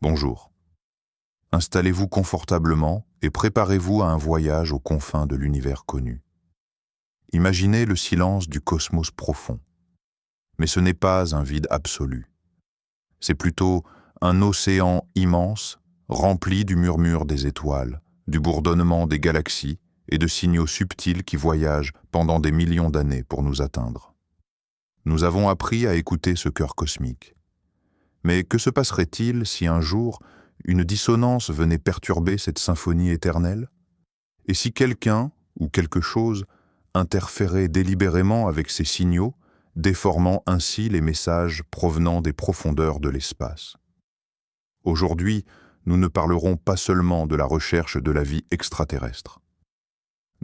Bonjour. Installez-vous confortablement et préparez-vous à un voyage aux confins de l'univers connu. Imaginez le silence du cosmos profond. Mais ce n'est pas un vide absolu. C'est plutôt un océan immense, rempli du murmure des étoiles, du bourdonnement des galaxies et de signaux subtils qui voyagent pendant des millions d'années pour nous atteindre. Nous avons appris à écouter ce cœur cosmique. Mais que se passerait-il si un jour, une dissonance venait perturber cette symphonie éternelle? Et si quelqu'un ou quelque chose interférait délibérément avec ces signaux, déformant ainsi les messages provenant des profondeurs de l'espace? Aujourd'hui, nous ne parlerons pas seulement de la recherche de la vie extraterrestre.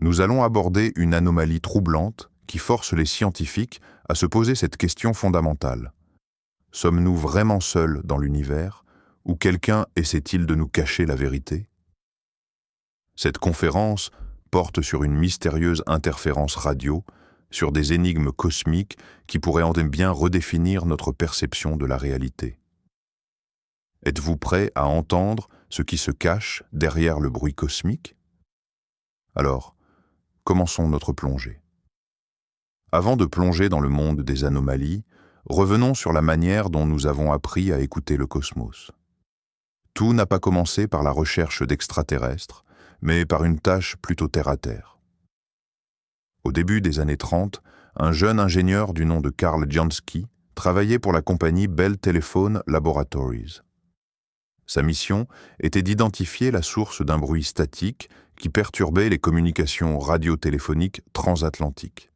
Nous allons aborder une anomalie troublante qui force les scientifiques à se poser cette question fondamentale. Sommes-nous vraiment seuls dans l'univers, ou quelqu'un essaie-t-il de nous cacher la vérité? Cette conférence porte sur une mystérieuse interférence radio, sur des énigmes cosmiques qui pourraient en bien redéfinir notre perception de la réalité. Êtes-vous prêt à entendre ce qui se cache derrière le bruit cosmique? Alors, commençons notre plongée. Avant de plonger dans le monde des anomalies, revenons sur la manière dont nous avons appris à écouter le cosmos. Tout n'a pas commencé par la recherche d'extraterrestres, mais par une tâche plutôt terre-à-terre. Au début des années 30, un jeune ingénieur du nom de Karl Jansky travaillait pour la compagnie Bell Telephone Laboratories. Sa mission était d'identifier la source d'un bruit statique qui perturbait les communications radiotéléphoniques transatlantiques.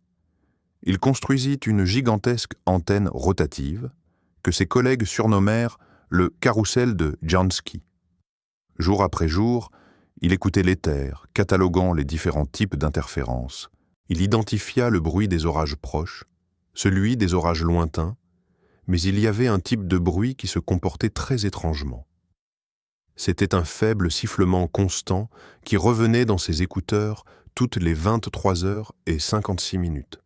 Il construisit une gigantesque antenne rotative que ses collègues surnommèrent le carrousel de Jansky. Jour après jour, il écoutait l'éther, cataloguant les différents types d'interférences. Il identifia le bruit des orages proches, celui des orages lointains, mais il y avait un type de bruit qui se comportait très étrangement. C'était un faible sifflement constant qui revenait dans ses écouteurs toutes les 23h56.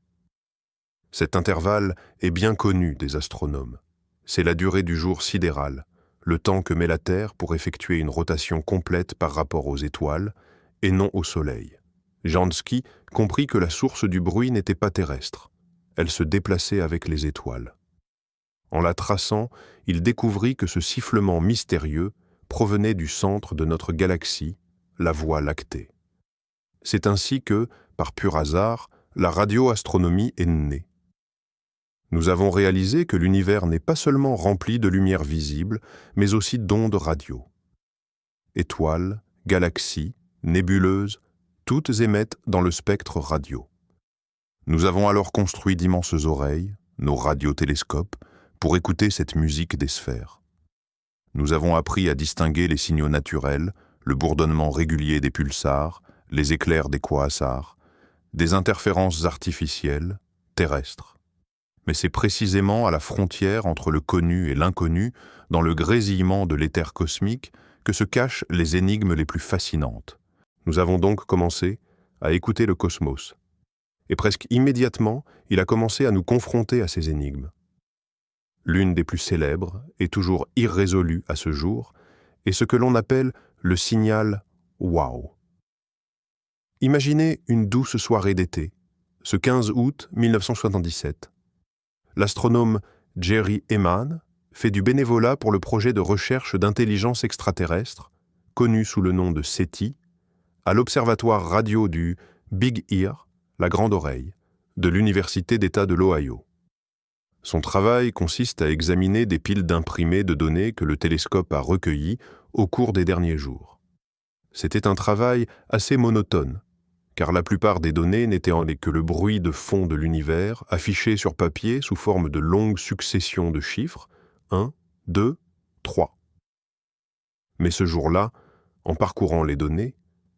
Cet intervalle est bien connu des astronomes. C'est la durée du jour sidéral, le temps que met la Terre pour effectuer une rotation complète par rapport aux étoiles, et non au Soleil. Jansky comprit que la source du bruit n'était pas terrestre. Elle se déplaçait avec les étoiles. En la traçant, il découvrit que ce sifflement mystérieux provenait du centre de notre galaxie, la Voie lactée. C'est ainsi que, par pur hasard, la radioastronomie est née. Nous avons réalisé que l'univers n'est pas seulement rempli de lumière visible, mais aussi d'ondes radio. Étoiles, galaxies, nébuleuses, toutes émettent dans le spectre radio. Nous avons alors construit d'immenses oreilles, nos radiotélescopes, pour écouter cette musique des sphères. Nous avons appris à distinguer les signaux naturels, le bourdonnement régulier des pulsars, les éclairs des quasars, des interférences artificielles, terrestres. Mais c'est précisément à la frontière entre le connu et l'inconnu, dans le grésillement de l'éther cosmique, que se cachent les énigmes les plus fascinantes. Nous avons donc commencé à écouter le cosmos. Et presque immédiatement, il a commencé à nous confronter à ces énigmes. L'une des plus célèbres, et toujours irrésolue à ce jour, est ce que l'on appelle le signal « wow ». Imaginez une douce soirée d'été, ce 15 août 1977. L'astronome Jerry Ehman fait du bénévolat pour le projet de recherche d'intelligence extraterrestre, connu sous le nom de SETI, à l'observatoire radio du Big Ear, la Grande Oreille, de l'Université d'État de l'Ohio. Son travail consiste à examiner des piles d'imprimés de données que le télescope a recueillies au cours des derniers jours. C'était un travail assez monotone, car la plupart des données n'étaient que le bruit de fond de l'univers, affiché sur papier sous forme de longues successions de chiffres, 1, 2, 3. Mais ce jour-là, en parcourant les données,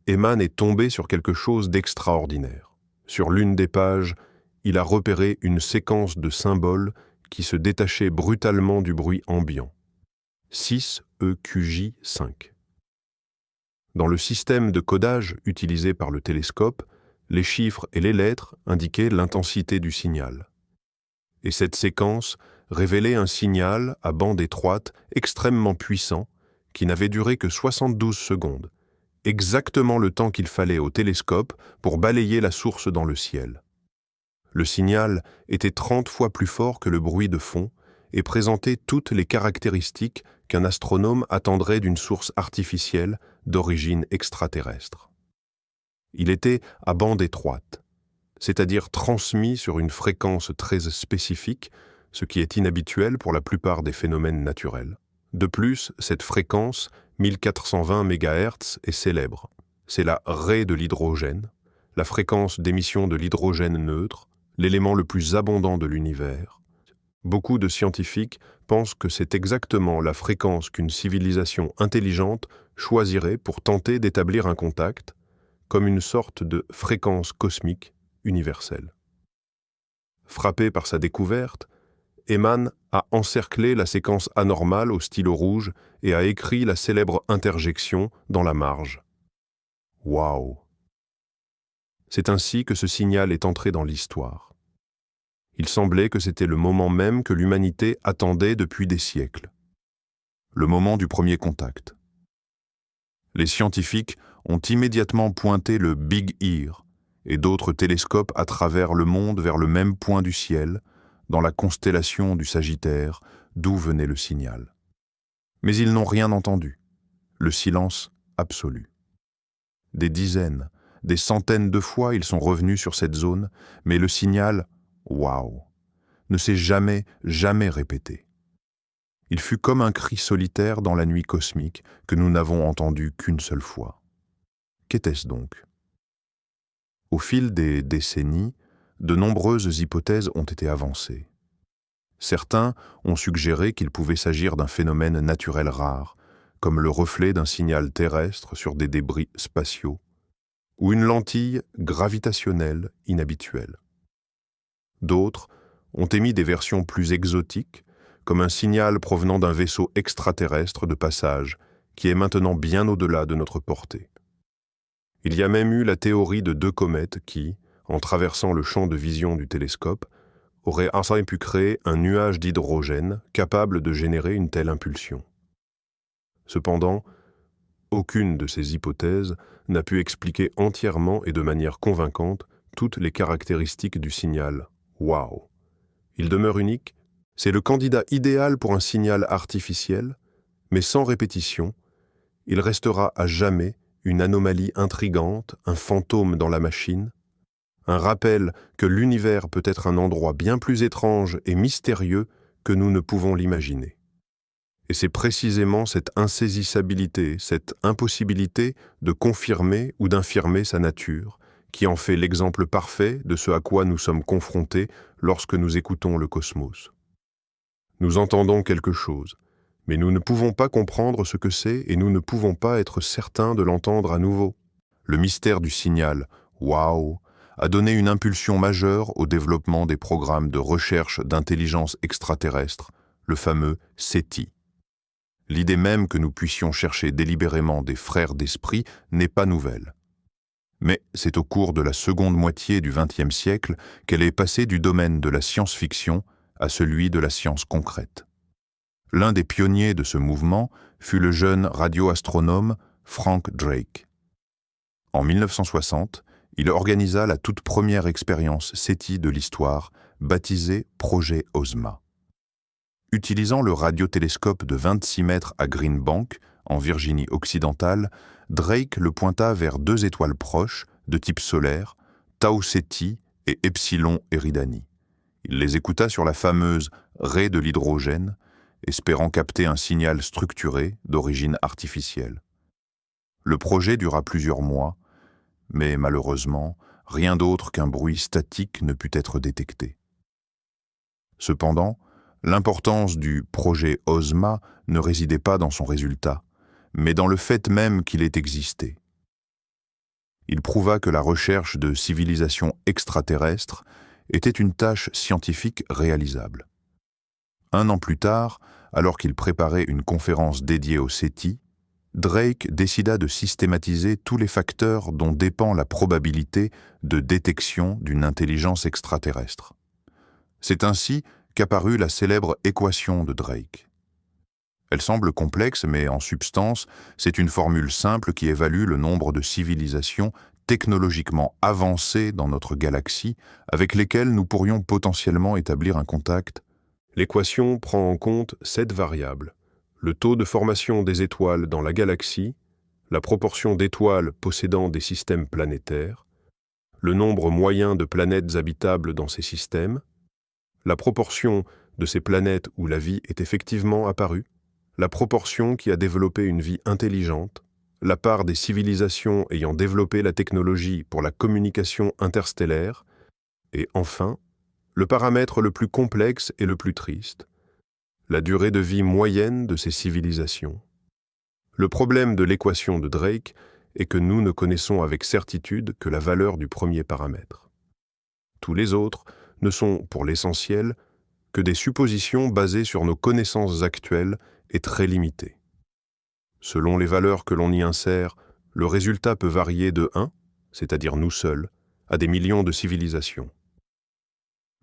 Ehman est tombé sur quelque chose d'extraordinaire. Sur l'une des pages, il a repéré une séquence de symboles qui se détachaient brutalement du bruit ambiant. 6EQJ5. Dans le système de codage utilisé par le télescope, les chiffres et les lettres indiquaient l'intensité du signal. Et cette séquence révélait un signal à bande étroite extrêmement puissant qui n'avait duré que 72 secondes, exactement le temps qu'il fallait au télescope pour balayer la source dans le ciel. Le signal était 30 fois plus fort que le bruit de fond et présentait toutes les caractéristiques qu'un astronome attendrait d'une source artificielle d'origine extraterrestre. Il était à bande étroite, c'est-à-dire transmis sur une fréquence très spécifique, ce qui est inhabituel pour la plupart des phénomènes naturels. De plus, cette fréquence, 1420 MHz, est célèbre. C'est la raie de l'hydrogène, la fréquence d'émission de l'hydrogène neutre, l'élément le plus abondant de l'univers. Beaucoup de scientifiques pensent que c'est exactement la fréquence qu'une civilisation intelligente choisirait pour tenter d'établir un contact, comme une sorte de fréquence cosmique universelle. Frappé par sa découverte, Eman a encerclé la séquence anormale au stylo rouge et a écrit la célèbre interjection dans la marge. Waouh! C'est ainsi que ce signal est entré dans l'histoire. Il semblait que c'était le moment même que l'humanité attendait depuis des siècles. Le moment du premier contact. Les scientifiques ont immédiatement pointé le Big Ear et d'autres télescopes à travers le monde vers le même point du ciel, dans la constellation du Sagittaire, d'où venait le signal. Mais ils n'ont rien entendu. Le silence absolu. Des dizaines, des centaines de fois ils sont revenus sur cette zone, mais le signal, waouh, ne s'est jamais répété. Il fut comme un cri solitaire dans la nuit cosmique que nous n'avons entendu qu'une seule fois. Qu'était-ce donc? Au fil des décennies, de nombreuses hypothèses ont été avancées. Certains ont suggéré qu'il pouvait s'agir d'un phénomène naturel rare, comme le reflet d'un signal terrestre sur des débris spatiaux, ou une lentille gravitationnelle inhabituelle. D'autres ont émis des versions plus exotiques, comme un signal provenant d'un vaisseau extraterrestre de passage, qui est maintenant bien au-delà de notre portée. Il y a même eu la théorie de deux comètes qui, en traversant le champ de vision du télescope, auraient ainsi pu créer un nuage d'hydrogène capable de générer une telle impulsion. Cependant, aucune de ces hypothèses n'a pu expliquer entièrement et de manière convaincante toutes les caractéristiques du signal. Waouh! Il demeure unique. C'est le candidat idéal pour un signal artificiel, mais sans répétition, il restera à jamais une anomalie intrigante, un fantôme dans la machine, un rappel que l'univers peut être un endroit bien plus étrange et mystérieux que nous ne pouvons l'imaginer. Et c'est précisément cette insaisissabilité, cette impossibilité de confirmer ou d'infirmer sa nature, qui en fait l'exemple parfait de ce à quoi nous sommes confrontés lorsque nous écoutons le cosmos. Nous entendons quelque chose, mais nous ne pouvons pas comprendre ce que c'est et nous ne pouvons pas être certains de l'entendre à nouveau. Le mystère du signal « Waouh » a donné une impulsion majeure au développement des programmes de recherche d'intelligence extraterrestre, le fameux SETI. L'idée même que nous puissions chercher délibérément des frères d'esprit n'est pas nouvelle. Mais c'est au cours de la seconde moitié du XXe siècle qu'elle est passée du domaine de la science-fiction à celui de la science concrète. L'un des pionniers de ce mouvement fut le jeune radioastronome Frank Drake. En 1960, il organisa la toute première expérience SETI de l'histoire, baptisée Projet OSMA. Utilisant le radiotélescope de 26 mètres à Green Bank, en Virginie occidentale, Drake le pointa vers deux étoiles proches, de type solaire, Tau Ceti et Epsilon Eridani. Il les écouta sur la fameuse raie de l'hydrogène, espérant capter un signal structuré d'origine artificielle. Le projet dura plusieurs mois, mais malheureusement, rien d'autre qu'un bruit statique ne put être détecté. Cependant, l'importance du projet OSMA ne résidait pas dans son résultat, mais dans le fait même qu'il ait existé. Il prouva que la recherche de civilisations extraterrestres était une tâche scientifique réalisable. Un an plus tard, alors qu'il préparait une conférence dédiée au SETI, Drake décida de systématiser tous les facteurs dont dépend la probabilité de détection d'une intelligence extraterrestre. C'est ainsi qu'apparut la célèbre équation de Drake. Elle semble complexe, mais en substance, c'est une formule simple qui évalue le nombre de civilisations technologiquement avancées dans notre galaxie avec lesquelles nous pourrions potentiellement établir un contact. L'équation prend en compte 7 variables: le taux de formation des étoiles dans la galaxie, la proportion d'étoiles possédant des systèmes planétaires, le nombre moyen de planètes habitables dans ces systèmes, la proportion de ces planètes où la vie est effectivement apparue, la proportion qui a développé une vie intelligente, la part des civilisations ayant développé la technologie pour la communication interstellaire, et enfin, le paramètre le plus complexe et le plus triste, la durée de vie moyenne de ces civilisations. Le problème de l'équation de Drake est que nous ne connaissons avec certitude que la valeur du premier paramètre. Tous les autres ne sont, pour l'essentiel, que des suppositions basées sur nos connaissances actuelles et très limitées. Selon les valeurs que l'on y insère, le résultat peut varier de 1, c'est-à-dire nous seuls, à des millions de civilisations.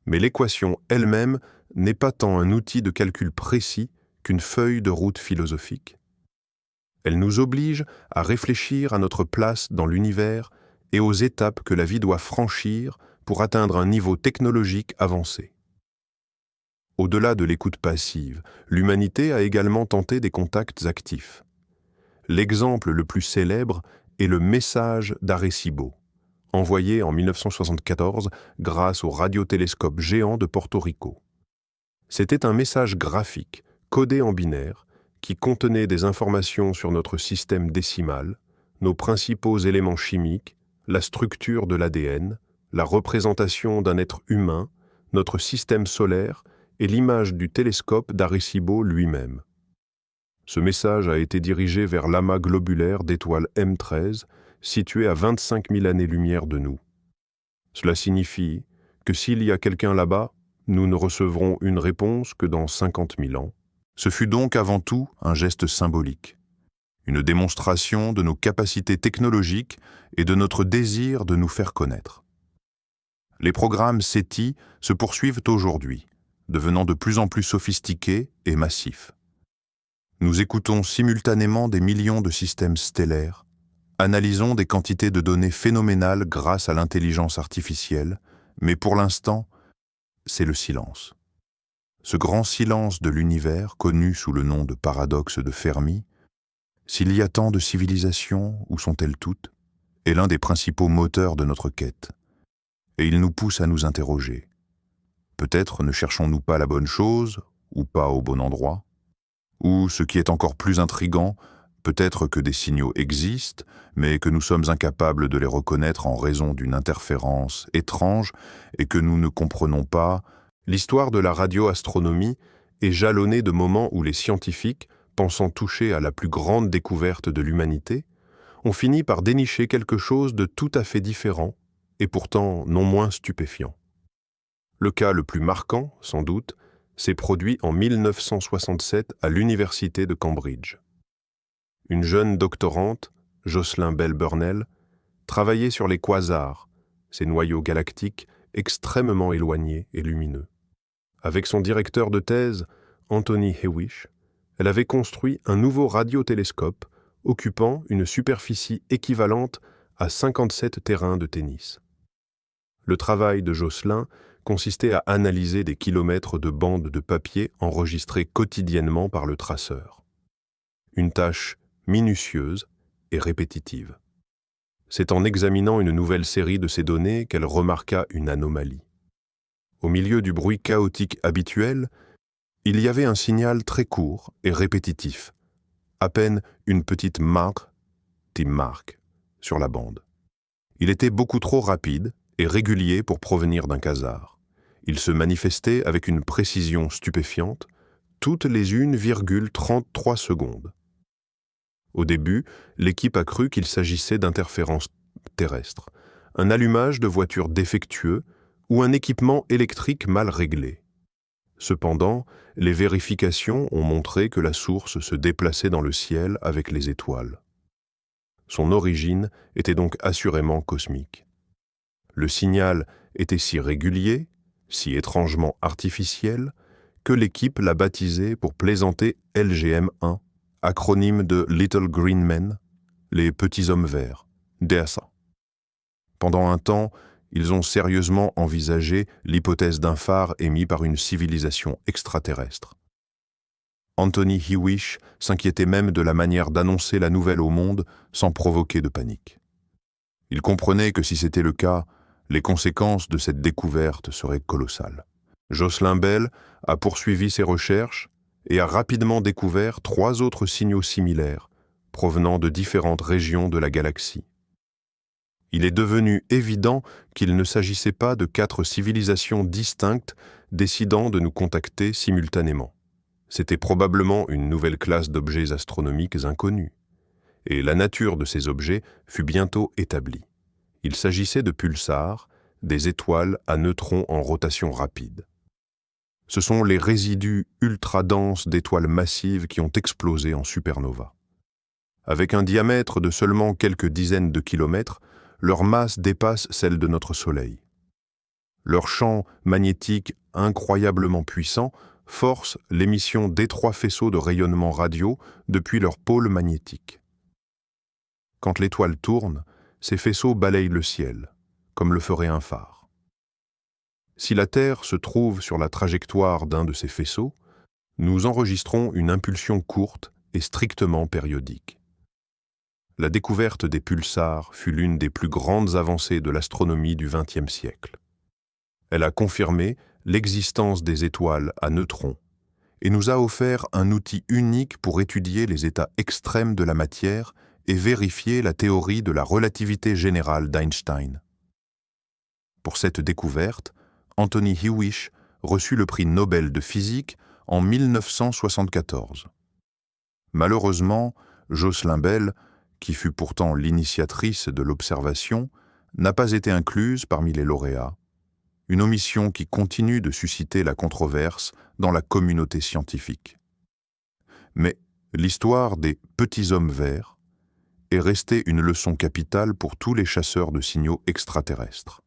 Mais l'équation elle-même n'est pas tant un outil de calcul précis qu'une feuille de route philosophique. Elle nous oblige à réfléchir à notre place dans l'univers et aux étapes que la vie doit franchir pour atteindre un niveau technologique avancé. Au-delà de l'écoute passive, l'humanité a également tenté des contacts actifs. L'exemple le plus célèbre est le message d'Arecibo, envoyé en 1974 grâce au radiotélescope géant de Porto Rico. C'était un message graphique, codé en binaire, qui contenait des informations sur notre système décimal, nos principaux éléments chimiques, la structure de l'ADN, la représentation d'un être humain, notre système solaire et l'image du télescope d'Arecibo lui-même. Ce message a été dirigé vers l'amas globulaire d'étoiles M13, situé à 25 000 années-lumière de nous. Cela signifie que s'il y a quelqu'un là-bas, nous ne recevrons une réponse que dans 50 000 ans. Ce fut donc avant tout un geste symbolique, une démonstration de nos capacités technologiques et de notre désir de nous faire connaître. Les programmes SETI se poursuivent aujourd'hui, devenant de plus en plus sophistiqués et massifs. Nous écoutons simultanément des millions de systèmes stellaires, analysons des quantités de données phénoménales grâce à l'intelligence artificielle, mais pour l'instant, c'est le silence. Ce grand silence de l'univers, connu sous le nom de paradoxe de Fermi, s'il y a tant de civilisations, où sont-elles toutes, est l'un des principaux moteurs de notre quête. Et il nous pousse à nous interroger. Peut-être ne cherchons-nous pas la bonne chose, ou pas au bon endroit, ou, ce qui est encore plus intrigant, peut-être que des signaux existent, mais que nous sommes incapables de les reconnaître en raison d'une interférence étrange et que nous ne comprenons pas. L'histoire de la radioastronomie est jalonnée de moments où les scientifiques, pensant toucher à la plus grande découverte de l'humanité, ont fini par dénicher quelque chose de tout à fait différent et pourtant non moins stupéfiant. Le cas le plus marquant, sans doute, s'est produit en 1967 à l'université de Cambridge. Une jeune doctorante, Jocelyn Bell Burnell, travaillait sur les quasars, ces noyaux galactiques extrêmement éloignés et lumineux. Avec son directeur de thèse, Anthony Hewish, elle avait construit un nouveau radiotélescope occupant une superficie équivalente à 57 terrains de tennis. Le travail de Jocelyn consistait à analyser des kilomètres de bandes de papier enregistrées quotidiennement par le traceur. Une tâche minutieuse et répétitive. C'est en examinant une nouvelle série de ces données qu'elle remarqua une anomalie. Au milieu du bruit chaotique habituel, il y avait un signal très court et répétitif, à peine une petite marque, sur la bande. Il était beaucoup trop rapide et régulier pour provenir d'un quasar. Il se manifestait avec une précision stupéfiante, toutes les 1,33 secondes. Au début, l'équipe a cru qu'il s'agissait d'interférences terrestres, un allumage de voiture défectueux ou un équipement électrique mal réglé. Cependant, les vérifications ont montré que la source se déplaçait dans le ciel avec les étoiles. Son origine était donc assurément cosmique. Le signal était si régulier, si étrangement artificiel, que l'équipe l'a baptisé pour plaisanter LGM-1, acronyme de Little Green Men, les petits hommes verts, DSA. Pendant un temps, ils ont sérieusement envisagé l'hypothèse d'un phare émis par une civilisation extraterrestre. Anthony Hewish s'inquiétait même de la manière d'annoncer la nouvelle au monde sans provoquer de panique. Il comprenait que si c'était le cas, les conséquences de cette découverte seraient colossales. Jocelyn Bell a poursuivi ses recherches et a rapidement découvert 3 autres signaux similaires provenant de différentes régions de la galaxie. Il est devenu évident qu'il ne s'agissait pas de 4 civilisations distinctes décidant de nous contacter simultanément. C'était probablement une nouvelle classe d'objets astronomiques inconnus, et la nature de ces objets fut bientôt établie. Il s'agissait de pulsars, des étoiles à neutrons en rotation rapide. Ce sont les résidus ultra-denses d'étoiles massives qui ont explosé en supernova. Avec un diamètre de seulement quelques dizaines de kilomètres, leur masse dépasse celle de notre Soleil. Leur champ magnétique incroyablement puissant force l'émission d'étroits faisceaux de rayonnement radio depuis leur pôle magnétique. Quand l'étoile tourne, ces faisceaux balayent le ciel, comme le ferait un phare. Si la Terre se trouve sur la trajectoire d'un de ces faisceaux, nous enregistrons une impulsion courte et strictement périodique. La découverte des pulsars fut l'une des plus grandes avancées de l'astronomie du XXe siècle. Elle a confirmé l'existence des étoiles à neutrons et nous a offert un outil unique pour étudier les états extrêmes de la matière et vérifier la théorie de la relativité générale d'Einstein. Pour cette découverte, Anthony Hewish reçut le prix Nobel de physique en 1974. Malheureusement, Jocelyn Bell, qui fut pourtant l'initiatrice de l'observation, n'a pas été incluse parmi les lauréats, une omission qui continue de susciter la controverse dans la communauté scientifique. Mais l'histoire des petits hommes verts est restée une leçon capitale pour tous les chasseurs de signaux extraterrestres.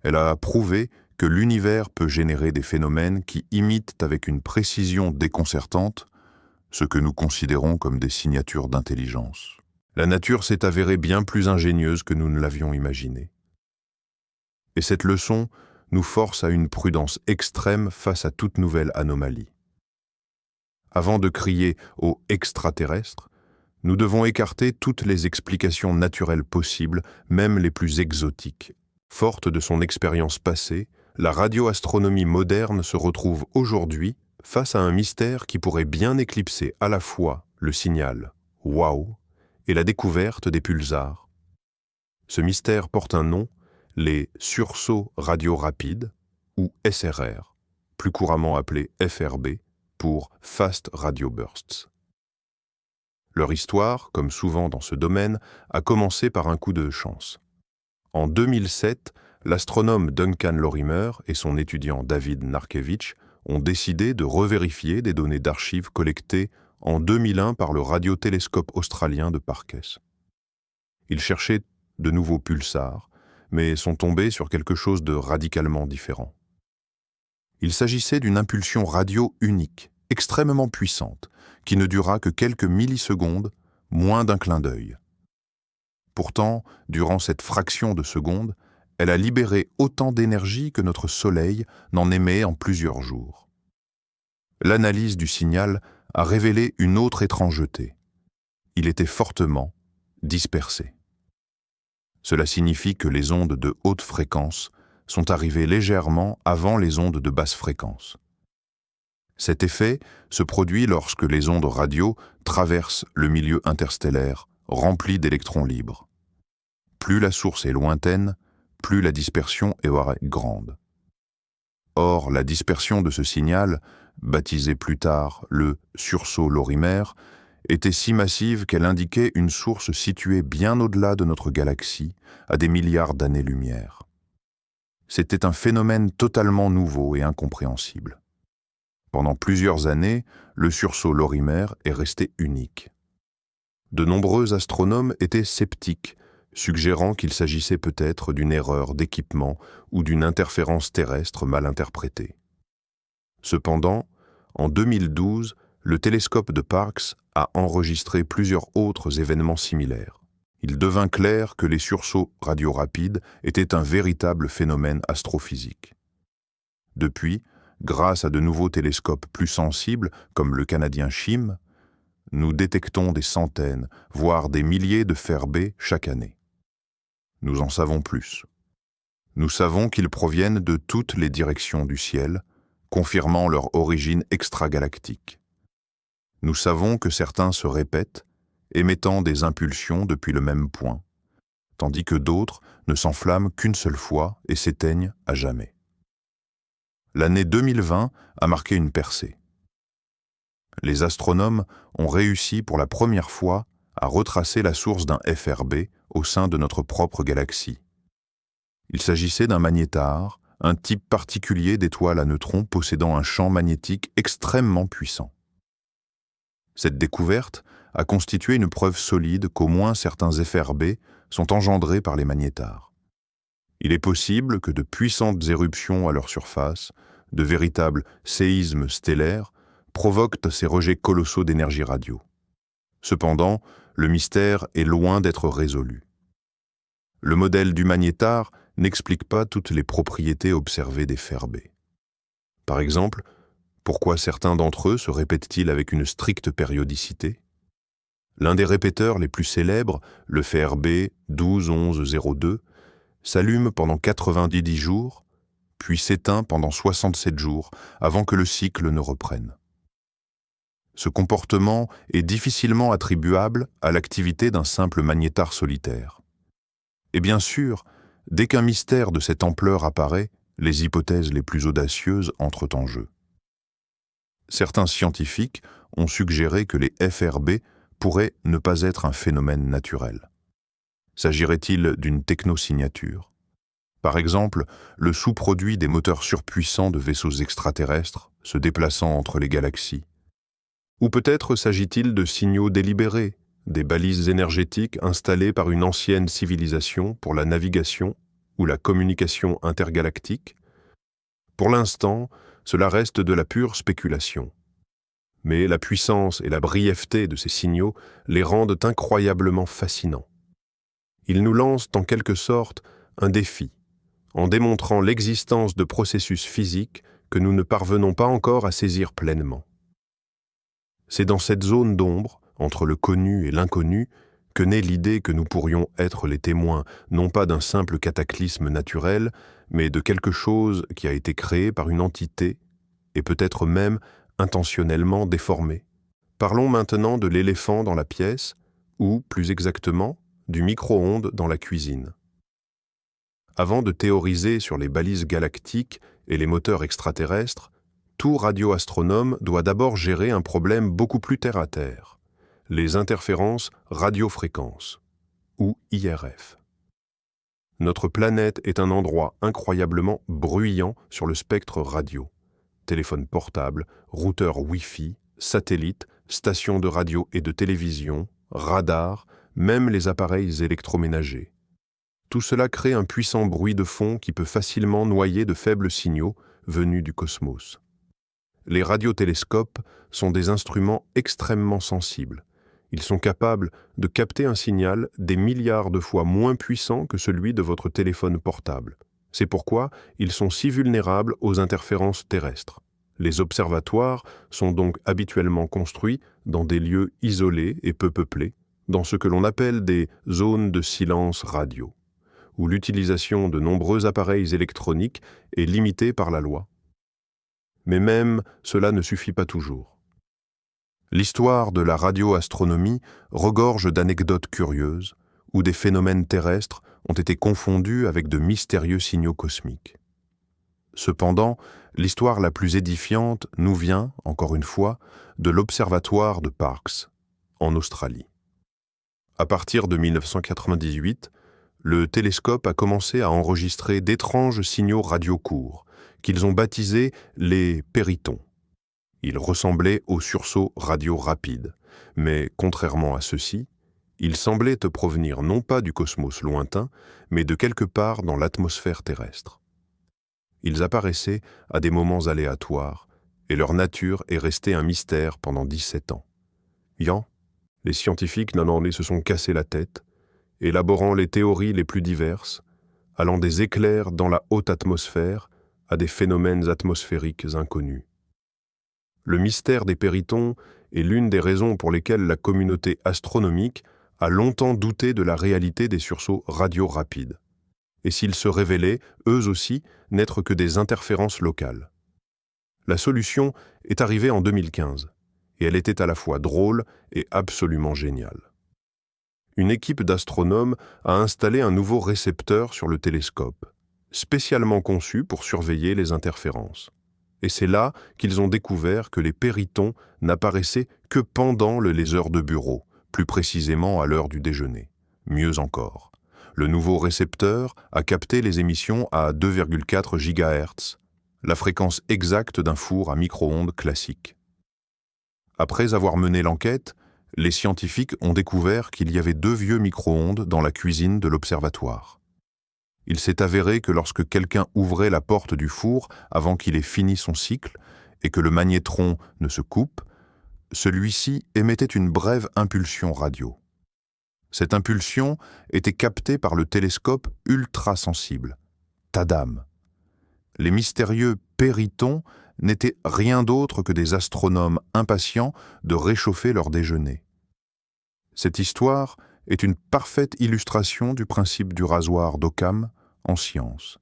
Elle a prouvé que l'univers peut générer des phénomènes qui imitent avec une précision déconcertante ce que nous considérons comme des signatures d'intelligence. La nature s'est avérée bien plus ingénieuse que nous ne l'avions imaginé. Et cette leçon nous force à une prudence extrême face à toute nouvelle anomalie. Avant de crier aux extraterrestres, nous devons écarter toutes les explications naturelles possibles, même les plus exotiques. Forte de son expérience passée, la radioastronomie moderne se retrouve aujourd'hui face à un mystère qui pourrait bien éclipser à la fois le signal « Wow » et la découverte des pulsars. Ce mystère porte un nom, les sursauts radio rapides, ou SRR, plus couramment appelés FRB, pour Fast Radio Bursts. Leur histoire, comme souvent dans ce domaine, a commencé par un coup de chance. En 2007, l'astronome Duncan Lorimer et son étudiant David Narkevich ont décidé de revérifier des données d'archives collectées en 2001 par le radiotélescope australien de Parkes. Ils cherchaient de nouveaux pulsars, mais sont tombés sur quelque chose de radicalement différent. Il s'agissait d'une impulsion radio unique, extrêmement puissante, qui ne dura que quelques millisecondes, moins d'un clin d'œil. Pourtant, durant cette fraction de seconde, elle a libéré autant d'énergie que notre Soleil n'en émet en plusieurs jours. L'analyse du signal a révélé une autre étrangeté. Il était fortement dispersé. Cela signifie que les ondes de haute fréquence sont arrivées légèrement avant les ondes de basse fréquence. Cet effet se produit lorsque les ondes radio traversent le milieu interstellaire rempli d'électrons libres. Plus la source est lointaine, plus la dispersion est grande. Or, la dispersion de ce signal, baptisé plus tard le sursaut Lorimer, était si massive qu'elle indiquait une source située bien au-delà de notre galaxie, à des milliards d'années-lumière. C'était un phénomène totalement nouveau et incompréhensible. Pendant plusieurs années, le sursaut Lorimer est resté unique. De nombreux astronomes étaient sceptiques, suggérant qu'il s'agissait peut-être d'une erreur d'équipement ou d'une interférence terrestre mal interprétée. Cependant, en 2012, le télescope de Parkes a enregistré plusieurs autres événements similaires. Il devint clair que les sursauts radio rapides étaient un véritable phénomène astrophysique. Depuis, grâce à de nouveaux télescopes plus sensibles, comme le canadien SHIM, nous détectons des centaines, voire des milliers de FRB chaque année. Nous en savons plus. Nous savons qu'ils proviennent de toutes les directions du ciel, confirmant leur origine extragalactique. Nous savons que certains se répètent, émettant des impulsions depuis le même point, tandis que d'autres ne s'enflamment qu'une seule fois et s'éteignent à jamais. L'année 2020 a marqué une percée. Les astronomes ont réussi pour la première fois à retracer la source d'un FRB au sein de notre propre galaxie. Il s'agissait d'un magnétar, un type particulier d'étoile à neutrons possédant un champ magnétique extrêmement puissant. Cette découverte a constitué une preuve solide qu'au moins certains FRB sont engendrés par les magnétars. Il est possible que de puissantes éruptions à leur surface, de véritables séismes stellaires, provoquent ces rejets colossaux d'énergie radio. Cependant, le mystère est loin d'être résolu. Le modèle du magnétar n'explique pas toutes les propriétés observées des FRB. Par exemple, pourquoi certains d'entre eux se répètent-ils avec une stricte périodicité? L'un des répéteurs les plus célèbres, le FRB 121102, s'allume pendant 90 jours, puis s'éteint pendant 67 jours avant que le cycle ne reprenne. Ce comportement est difficilement attribuable à l'activité d'un simple magnétar solitaire. Et bien sûr, dès qu'un mystère de cette ampleur apparaît, les hypothèses les plus audacieuses entrent en jeu. Certains scientifiques ont suggéré que les FRB pourraient ne pas être un phénomène naturel. S'agirait-il d'une technosignature? Par exemple, le sous-produit des moteurs surpuissants de vaisseaux extraterrestres se déplaçant entre les galaxies? Ou peut-être s'agit-il de signaux délibérés, des balises énergétiques installées par une ancienne civilisation pour la navigation ou la communication intergalactique? Pour l'instant, cela reste de la pure spéculation. Mais la puissance et la brièveté de ces signaux les rendent incroyablement fascinants. Ils nous lancent en quelque sorte un défi, en démontrant l'existence de processus physiques que nous ne parvenons pas encore à saisir pleinement. C'est dans cette zone d'ombre, entre le connu et l'inconnu, que naît l'idée que nous pourrions être les témoins, non pas d'un simple cataclysme naturel, mais de quelque chose qui a été créé par une entité, et peut-être même intentionnellement déformée. Parlons maintenant de l'éléphant dans la pièce, ou, plus exactement, du micro-ondes dans la cuisine. Avant de théoriser sur les balises galactiques et les moteurs extraterrestres, tout radioastronome doit d'abord gérer un problème beaucoup plus terre-à-terre, les interférences radiofréquences, ou IRF. Notre planète est un endroit incroyablement bruyant sur le spectre radio. Téléphone portable, routeur Wi-Fi, satellites, stations de radio et de télévision, radars, même les appareils électroménagers. Tout cela crée un puissant bruit de fond qui peut facilement noyer de faibles signaux venus du cosmos. Les radiotélescopes sont des instruments extrêmement sensibles. Ils sont capables de capter un signal des milliards de fois moins puissant que celui de votre téléphone portable. C'est pourquoi ils sont si vulnérables aux interférences terrestres. Les observatoires sont donc habituellement construits dans des lieux isolés et peu peuplés, dans ce que l'on appelle des zones de silence radio, où l'utilisation de nombreux appareils électroniques est limitée par la loi. Mais même cela ne suffit pas toujours. L'histoire de la radioastronomie regorge d'anecdotes curieuses où des phénomènes terrestres ont été confondus avec de mystérieux signaux cosmiques. Cependant, l'histoire la plus édifiante nous vient, encore une fois, de l'observatoire de Parkes, en Australie. À partir de 1998, le télescope a commencé à enregistrer d'étranges signaux radio courts, qu'ils ont baptisés les péritons. Ils ressemblaient aux sursauts radio rapides, mais contrairement à ceux-ci, ils semblaient provenir non pas du cosmos lointain, mais de quelque part dans l'atmosphère terrestre. Ils apparaissaient à des moments aléatoires et leur nature est restée un mystère pendant 17 ans. Les scientifiques se sont cassés la tête, élaborant les théories les plus diverses, allant des éclairs dans la haute atmosphère à des phénomènes atmosphériques inconnus. Le mystère des péritons est l'une des raisons pour lesquelles la communauté astronomique a longtemps douté de la réalité des sursauts radio rapides, et s'ils se révélaient, eux aussi, n'être que des interférences locales. La solution est arrivée en 2015, et elle était à la fois drôle et absolument géniale. Une équipe d'astronomes a installé un nouveau récepteur sur le télescope, spécialement conçu pour surveiller les interférences. Et c'est là qu'ils ont découvert que les péritons n'apparaissaient que pendant les heures de bureau, plus précisément à l'heure du déjeuner. Mieux encore, le nouveau récepteur a capté les émissions à 2,4 GHz, la fréquence exacte d'un four à micro-ondes classique. Après avoir mené l'enquête, les scientifiques ont découvert qu'il y avait 2 vieux micro-ondes dans la cuisine de l'observatoire. Il s'est avéré que lorsque quelqu'un ouvrait la porte du four avant qu'il ait fini son cycle et que le magnétron ne se coupe, celui-ci émettait une brève impulsion radio. Cette impulsion était captée par le télescope ultra-sensible, TADAM. Les mystérieux péritons n'étaient rien d'autre que des astronomes impatients de réchauffer leur déjeuner. Cette histoire est une parfaite illustration du principe du rasoir d'Occam en science.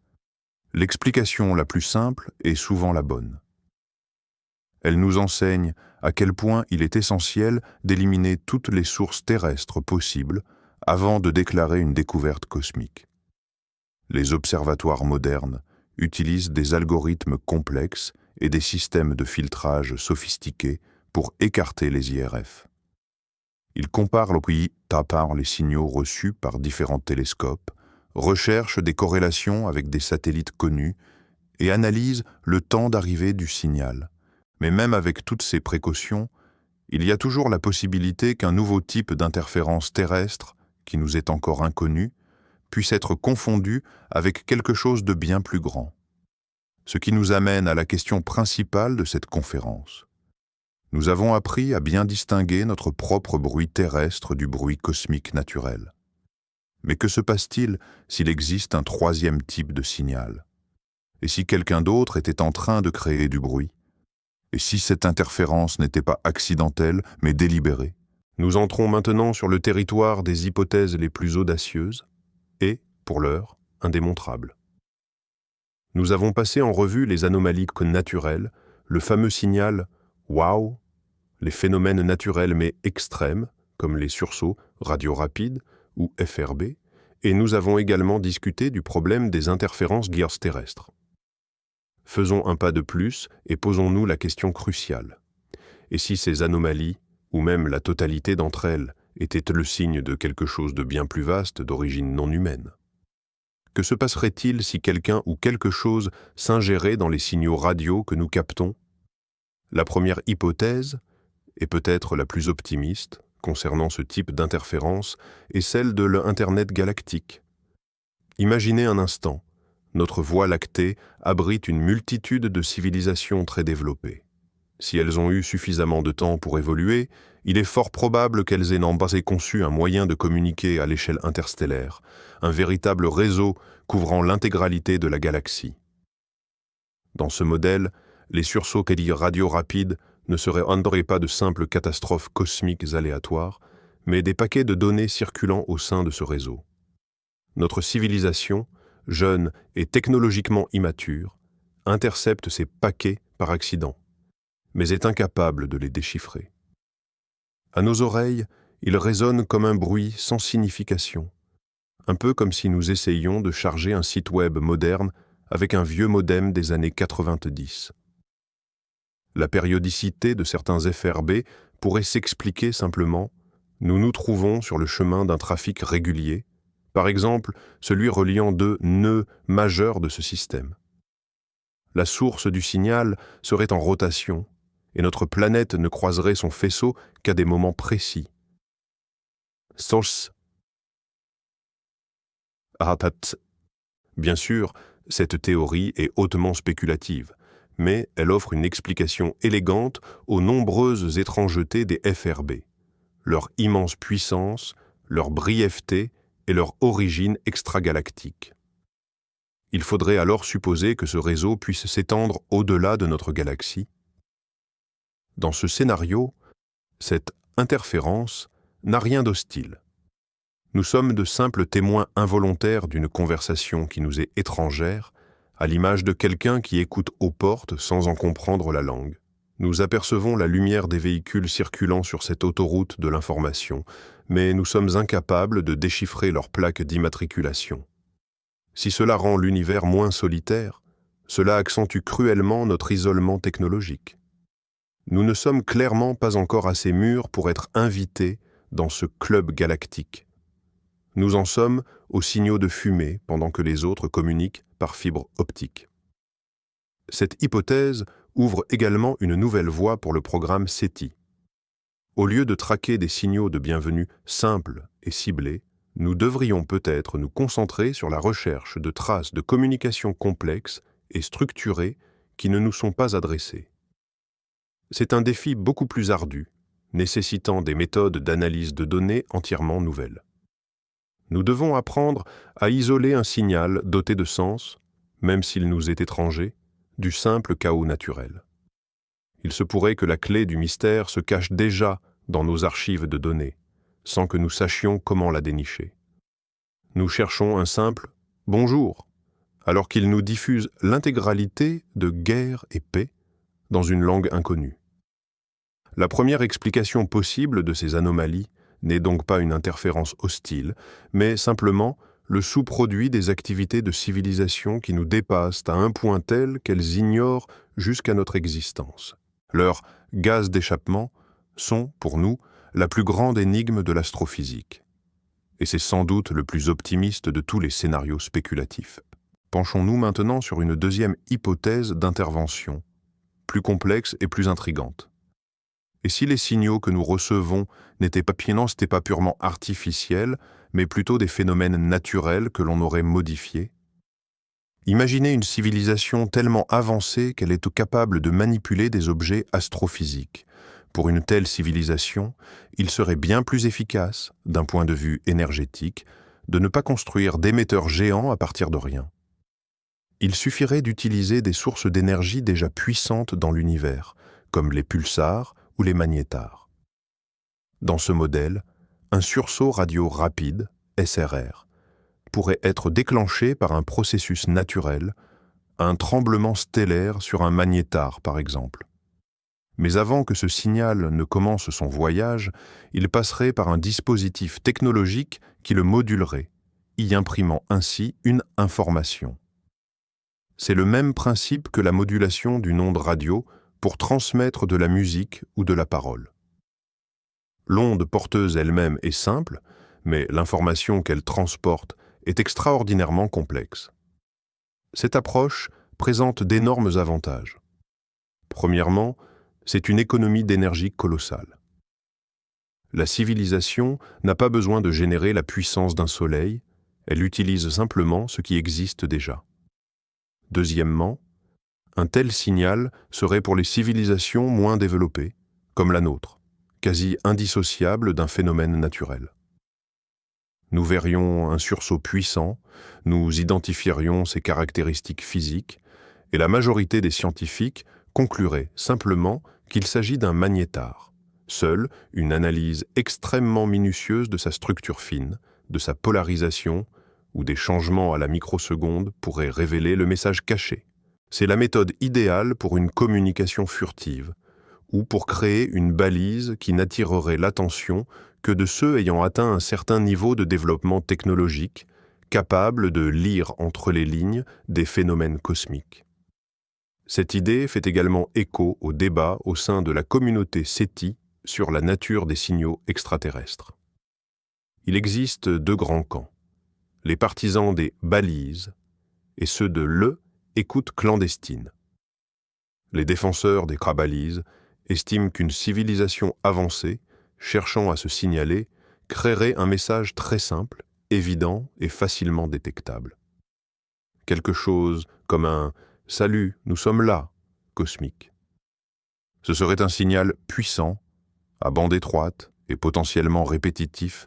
L'explication la plus simple est souvent la bonne. Elle nous enseigne à quel point il est essentiel d'éliminer toutes les sources terrestres possibles avant de déclarer une découverte cosmique. Les observatoires modernes utilisent des algorithmes complexes et des systèmes de filtrage sophistiqués pour écarter les IRF. Ils comparent les signaux reçus par différents télescopes, recherchent des corrélations avec des satellites connus et analysent le temps d'arrivée du signal. Mais même avec toutes ces précautions, il y a toujours la possibilité qu'un nouveau type d'interférence terrestre, qui nous est encore inconnu, puisse être confondu avec quelque chose de bien plus grand. Ce qui nous amène à la question principale de cette conférence. Nous avons appris à bien distinguer notre propre bruit terrestre du bruit cosmique naturel. Mais que se passe-t-il s'il existe un 3e type de signal? Et si quelqu'un d'autre était en train de créer du bruit? Et si cette interférence n'était pas accidentelle, mais délibérée? Nous entrons maintenant sur le territoire des hypothèses les plus audacieuses et, pour l'heure, indémontrables. Nous avons passé en revue les anomalies naturelles, le fameux signal « wow », les phénomènes naturels mais extrêmes, comme les sursauts radio rapides ou FRB, et nous avons également discuté du problème des interférences Gears terrestres. Faisons un pas de plus et posons-nous la question cruciale. Et si ces anomalies, ou même la totalité d'entre elles, étaient le signe de quelque chose de bien plus vaste d'origine non humaine? Que se passerait-il si quelqu'un ou quelque chose s'ingérait dans les signaux radio que nous captons? La première hypothèse, et peut-être la plus optimiste, concernant ce type d'interférence, est celle de l'Internet galactique. Imaginez un instant, notre Voie lactée abrite une multitude de civilisations très développées. Si elles ont eu suffisamment de temps pour évoluer, il est fort probable qu'elles aient en base conçu un moyen de communiquer à l'échelle interstellaire, un véritable réseau couvrant l'intégralité de la galaxie. Dans ce modèle, les sursauts radio rapides ne seraient pas de simples catastrophes cosmiques aléatoires, mais des paquets de données circulant au sein de ce réseau. Notre civilisation, jeune et technologiquement immature, intercepte ces paquets par accident, mais est incapable de les déchiffrer. À nos oreilles, ils résonnent comme un bruit sans signification, un peu comme si nous essayions de charger un site web moderne avec un vieux modem des années 90. La périodicité de certains FRB pourrait s'expliquer simplement « nous nous trouvons sur le chemin d'un trafic régulier », par exemple celui reliant 2 nœuds majeurs de ce système. La source du signal serait en rotation, et notre planète ne croiserait son faisceau qu'à des moments précis. Bien sûr, cette théorie est hautement spéculative, mais elle offre une explication élégante aux nombreuses étrangetés des FRB, leur immense puissance, leur brièveté et leur origine extragalactique. Il faudrait alors supposer que ce réseau puisse s'étendre au-delà de notre galaxie. Dans ce scénario, cette interférence n'a rien d'hostile. Nous sommes de simples témoins involontaires d'une conversation qui nous est étrangère, à l'image de quelqu'un qui écoute aux portes sans en comprendre la langue. Nous apercevons la lumière des véhicules circulant sur cette autoroute de l'information, mais nous sommes incapables de déchiffrer leurs plaques d'immatriculation. Si cela rend l'univers moins solitaire, cela accentue cruellement notre isolement technologique. Nous ne sommes clairement pas encore assez mûrs pour être invités dans ce club galactique. Nous en sommes aux signaux de fumée pendant que les autres communiquent par fibre optique. Cette hypothèse ouvre également une nouvelle voie pour le programme SETI. Au lieu de traquer des signaux de bienvenue simples et ciblés, nous devrions peut-être nous concentrer sur la recherche de traces de communication complexes et structurées qui ne nous sont pas adressées. C'est un défi beaucoup plus ardu, nécessitant des méthodes d'analyse de données entièrement nouvelles. Nous devons apprendre à isoler un signal doté de sens, même s'il nous est étranger, du simple chaos naturel. Il se pourrait que la clé du mystère se cache déjà dans nos archives de données, sans que nous sachions comment la dénicher. Nous cherchons un simple « bonjour », alors qu'il nous diffuse l'intégralité de guerre et paix dans une langue inconnue. La première explication possible de ces anomalies n'est donc pas une interférence hostile, mais simplement le sous-produit des activités de civilisation qui nous dépassent à un point tel qu'elles ignorent jusqu'à notre existence. Leurs gaz d'échappement sont, pour nous, la plus grande énigme de l'astrophysique. Et c'est sans doute le plus optimiste de tous les scénarios spéculatifs. Penchons-nous maintenant sur une deuxième hypothèse d'intervention, plus complexe et plus intrigante. Et si les signaux que nous recevons n'étaient pas purement artificiels, mais plutôt des phénomènes naturels que l'on aurait modifiés? Imaginez une civilisation tellement avancée qu'elle est capable de manipuler des objets astrophysiques. Pour une telle civilisation, il serait bien plus efficace, d'un point de vue énergétique, de ne pas construire d'émetteurs géants à partir de rien. Il suffirait d'utiliser des sources d'énergie déjà puissantes dans l'univers, comme les pulsars ou les magnétars. Dans ce modèle, un sursaut radio rapide, SRR, pourrait être déclenché par un processus naturel, un tremblement stellaire sur un magnétar par exemple. Mais avant que ce signal ne commence son voyage, il passerait par un dispositif technologique qui le modulerait, y imprimant ainsi une information. C'est le même principe que la modulation d'une onde radio pour transmettre de la musique ou de la parole. L'onde porteuse elle-même est simple, mais l'information qu'elle transporte est extraordinairement complexe. Cette approche présente d'énormes avantages. Premièrement, c'est une économie d'énergie colossale. La civilisation n'a pas besoin de générer la puissance d'un soleil, elle utilise simplement ce qui existe déjà. Deuxièmement, un tel signal serait pour les civilisations moins développées, comme la nôtre, quasi indissociable d'un phénomène naturel. Nous verrions un sursaut puissant, nous identifierions ses caractéristiques physiques, et la majorité des scientifiques conclurait simplement qu'il s'agit d'un magnétar. Seule une analyse extrêmement minutieuse de sa structure fine, de sa polarisation ou des changements à la microseconde pourrait révéler le message caché. C'est la méthode idéale pour une communication furtive ou pour créer une balise qui n'attirerait l'attention que de ceux ayant atteint un certain niveau de développement technologique, capables de lire entre les lignes des phénomènes cosmiques. Cette idée fait également écho au débat au sein de la communauté SETI sur la nature des signaux extraterrestres. Il existe deux grands camps, les partisans des balises et ceux de l'écoute clandestine. Les défenseurs des balises estiment qu'une civilisation avancée, cherchant à se signaler, créerait un message très simple, évident et facilement détectable. Quelque chose comme un « Salut, nous sommes là » cosmique. Ce serait un signal puissant, à bande étroite et potentiellement répétitif,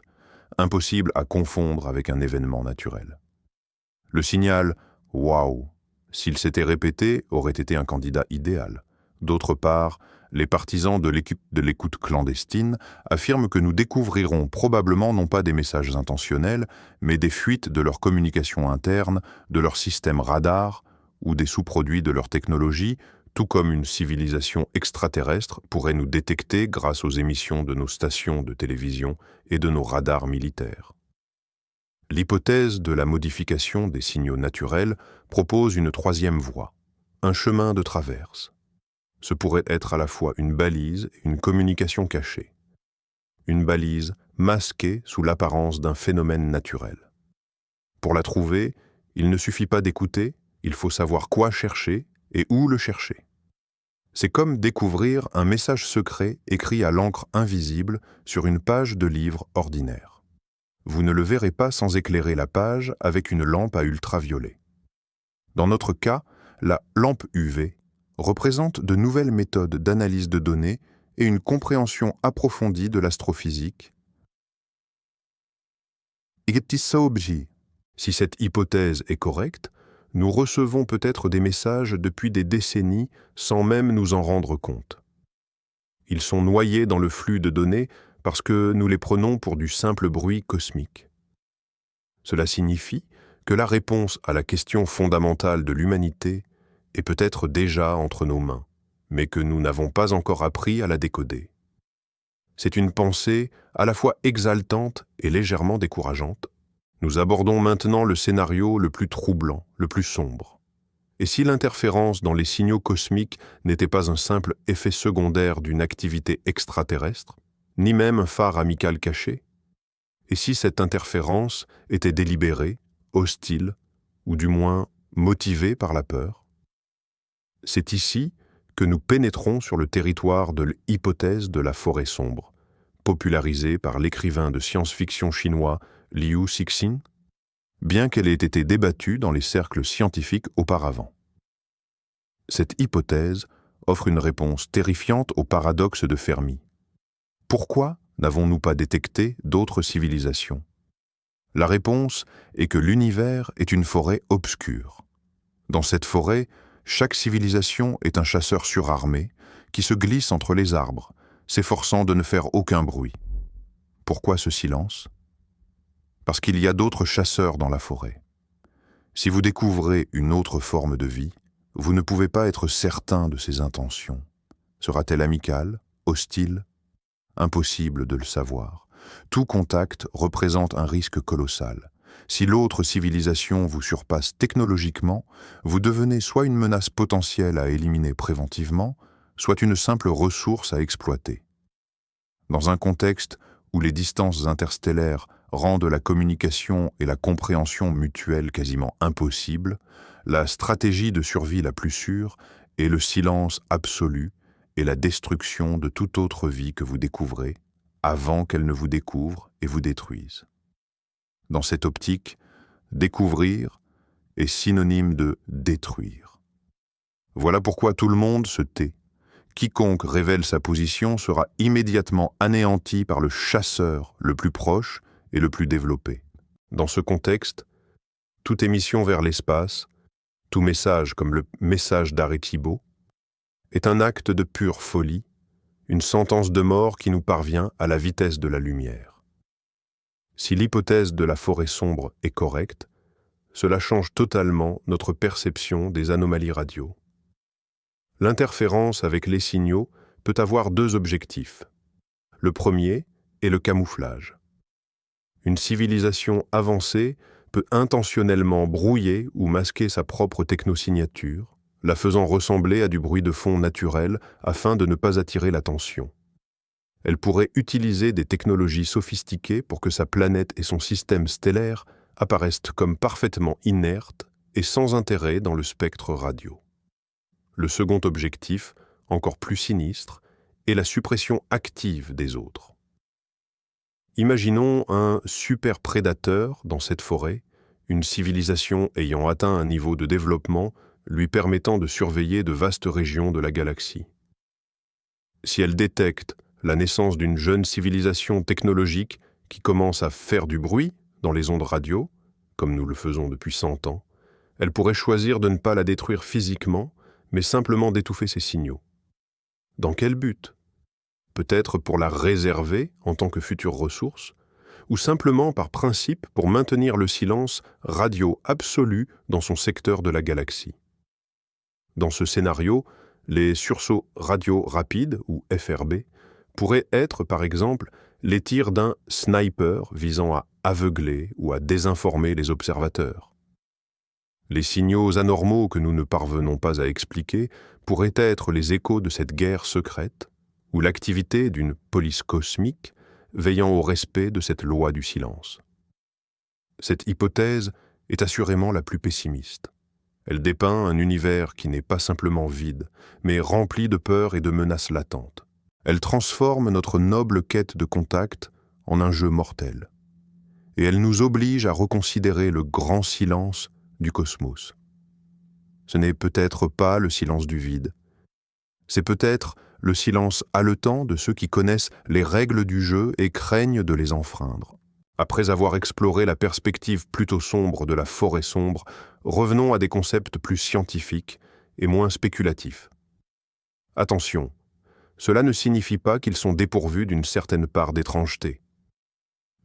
impossible à confondre avec un événement naturel. Le signal « Waouh », s'il s'était répété, aurait été un candidat idéal. D'autre part, les partisans de l'écoute clandestine affirment que nous découvrirons probablement non pas des messages intentionnels, mais des fuites de leur communication interne, de leur système radar ou des sous-produits de leur technologie, tout comme une civilisation extraterrestre pourrait nous détecter grâce aux émissions de nos stations de télévision et de nos radars militaires. L'hypothèse de la modification des signaux naturels propose une troisième voie, un chemin de traverse. Ce pourrait être à la fois une balise et une communication cachée. Une balise masquée sous l'apparence d'un phénomène naturel. Pour la trouver, il ne suffit pas d'écouter, il faut savoir quoi chercher et où le chercher. C'est comme découvrir un message secret écrit à l'encre invisible sur une page de livre ordinaire. Vous ne le verrez pas sans éclairer la page avec une lampe à ultraviolet. Dans notre cas, la lampe UV représente de nouvelles méthodes d'analyse de données et une compréhension approfondie de l'astrophysique. Si cette hypothèse est correcte, nous recevons peut-être des messages depuis des décennies sans même nous en rendre compte. Ils sont noyés dans le flux de données parce que nous les prenons pour du simple bruit cosmique. Cela signifie que la réponse à la question fondamentale de l'humanité est peut-être déjà entre nos mains, mais que nous n'avons pas encore appris à la décoder. C'est une pensée à la fois exaltante et légèrement décourageante. Nous abordons maintenant le scénario le plus troublant, le plus sombre. Et si l'interférence dans les signaux cosmiques n'était pas un simple effet secondaire d'une activité extraterrestre, ni même un phare amical caché? Et si cette interférence était délibérée, hostile, ou du moins motivée par la peur? C'est ici que nous pénétrons sur le territoire de l'hypothèse de la forêt sombre, popularisée par l'écrivain de science-fiction chinois Liu Cixin, bien qu'elle ait été débattue dans les cercles scientifiques auparavant. Cette hypothèse offre une réponse terrifiante au paradoxe de Fermi. Pourquoi n'avons-nous pas détecté d'autres civilisations? La réponse est que l'univers est une forêt obscure. Dans cette forêt, chaque civilisation est un chasseur surarmé qui se glisse entre les arbres, s'efforçant de ne faire aucun bruit. Pourquoi ce silence? Parce qu'il y a d'autres chasseurs dans la forêt. Si vous découvrez une autre forme de vie, vous ne pouvez pas être certain de ses intentions. Sera-t-elle amicale, hostile? Impossible de le savoir. Tout contact représente un risque colossal. Si l'autre civilisation vous surpasse technologiquement, vous devenez soit une menace potentielle à éliminer préventivement, soit une simple ressource à exploiter. Dans un contexte où les distances interstellaires rendent la communication et la compréhension mutuelle quasiment impossibles, la stratégie de survie la plus sûre est le silence absolu et la destruction de toute autre vie que vous découvrez, avant qu'elle ne vous découvre et vous détruise. Dans cette optique, découvrir est synonyme de détruire. Voilà pourquoi tout le monde se tait. Quiconque révèle sa position sera immédiatement anéanti par le chasseur le plus proche et le plus développé. Dans ce contexte, toute émission vers l'espace, tout message comme le message d'Arecibo, est un acte de pure folie, une sentence de mort qui nous parvient à la vitesse de la lumière. Si l'hypothèse de la forêt sombre est correcte, cela change totalement notre perception des anomalies radio. L'interférence avec les signaux peut avoir deux objectifs. Le premier est le camouflage. Une civilisation avancée peut intentionnellement brouiller ou masquer sa propre technosignature, la faisant ressembler à du bruit de fond naturel afin de ne pas attirer l'attention. Elle pourrait utiliser des technologies sophistiquées pour que sa planète et son système stellaire apparaissent comme parfaitement inertes et sans intérêt dans le spectre radio. Le second objectif, encore plus sinistre, est la suppression active des autres. Imaginons un super prédateur dans cette forêt, une civilisation ayant atteint un niveau de développement lui permettant de surveiller de vastes régions de la galaxie. Si elle détecte la naissance d'une jeune civilisation technologique qui commence à faire du bruit dans les ondes radio, comme nous le faisons depuis 100 ans, elle pourrait choisir de ne pas la détruire physiquement, mais simplement d'étouffer ses signaux. Dans quel but? Peut-être pour la réserver en tant que future ressource, ou simplement par principe pour maintenir le silence radio absolu dans son secteur de la galaxie. Dans ce scénario, les sursauts radio rapides, ou FRB, pourraient être, par exemple, les tirs d'un sniper visant à aveugler ou à désinformer les observateurs. Les signaux anormaux que nous ne parvenons pas à expliquer pourraient être les échos de cette guerre secrète ou l'activité d'une police cosmique veillant au respect de cette loi du silence. Cette hypothèse est assurément la plus pessimiste. Elle dépeint un univers qui n'est pas simplement vide, mais rempli de peur et de menaces latentes. Elle transforme notre noble quête de contact en un jeu mortel. Et elle nous oblige à reconsidérer le grand silence du cosmos. Ce n'est peut-être pas le silence du vide. C'est peut-être le silence haletant de ceux qui connaissent les règles du jeu et craignent de les enfreindre. Après avoir exploré la perspective plutôt sombre de la forêt sombre, revenons à des concepts plus scientifiques et moins spéculatifs. Attention, cela ne signifie pas qu'ils sont dépourvus d'une certaine part d'étrangeté.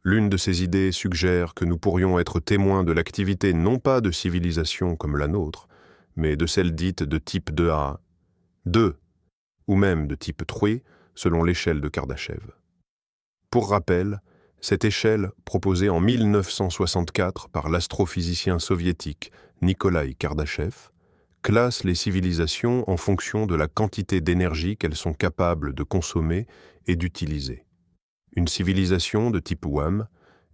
L'une de ces idées suggère que nous pourrions être témoins de l'activité non pas de civilisations comme la nôtre, mais de celles dites de type 2A, 2, ou même de type 3, selon l'échelle de Kardashev. Pour rappel, cette échelle, proposée en 1964 par l'astrophysicien soviétique Nikolai Kardashev, classe les civilisations en fonction de la quantité d'énergie qu'elles sont capables de consommer et d'utiliser. Une civilisation de type WAM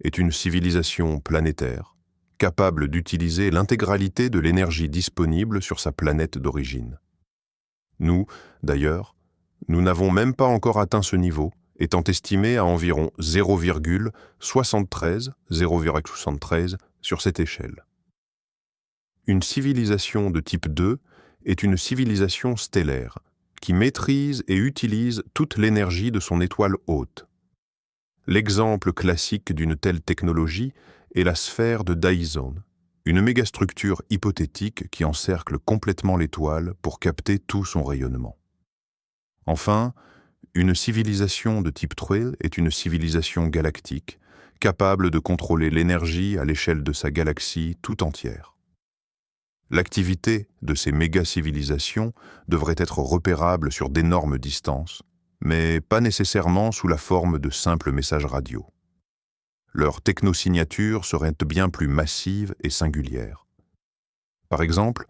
est une civilisation planétaire, capable d'utiliser l'intégralité de l'énergie disponible sur sa planète d'origine. Nous, d'ailleurs, nous n'avons même pas encore atteint ce niveau, étant estimé à environ 0,73 sur cette échelle. Une civilisation de type 2 est une civilisation stellaire, qui maîtrise et utilise toute l'énergie de son étoile hôte. L'exemple classique d'une telle technologie est la sphère de Dyson, une mégastructure hypothétique qui encercle complètement l'étoile pour capter tout son rayonnement. Enfin, une civilisation de type 3 est une civilisation galactique, capable de contrôler l'énergie à l'échelle de sa galaxie tout entière. L'activité de ces méga-civilisations devrait être repérable sur d'énormes distances, mais pas nécessairement sous la forme de simples messages radio. Leurs technosignatures seraient bien plus massives et singulières. Par exemple,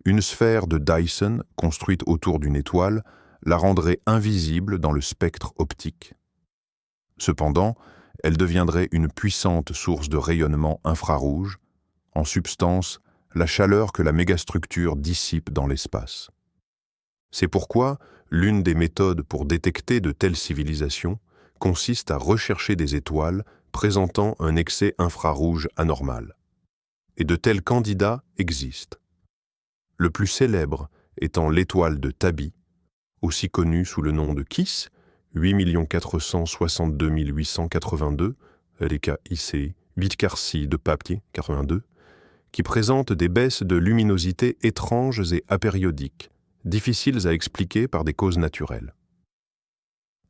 une sphère de Dyson construite autour d'une étoile la rendrait invisible dans le spectre optique. Cependant, elle deviendrait une puissante source de rayonnement infrarouge, en substance la chaleur que la mégastructure dissipe dans l'espace. C'est pourquoi l'une des méthodes pour détecter de telles civilisations consiste à rechercher des étoiles présentant un excès infrarouge anormal. Et de tels candidats existent. Le plus célèbre étant l'étoile de Tabi, aussi connue sous le nom de KISS, 8 462 882, LKIC, Vitkarsi de papier, 82, qui présente des baisses de luminosité étranges et apériodiques, difficiles à expliquer par des causes naturelles.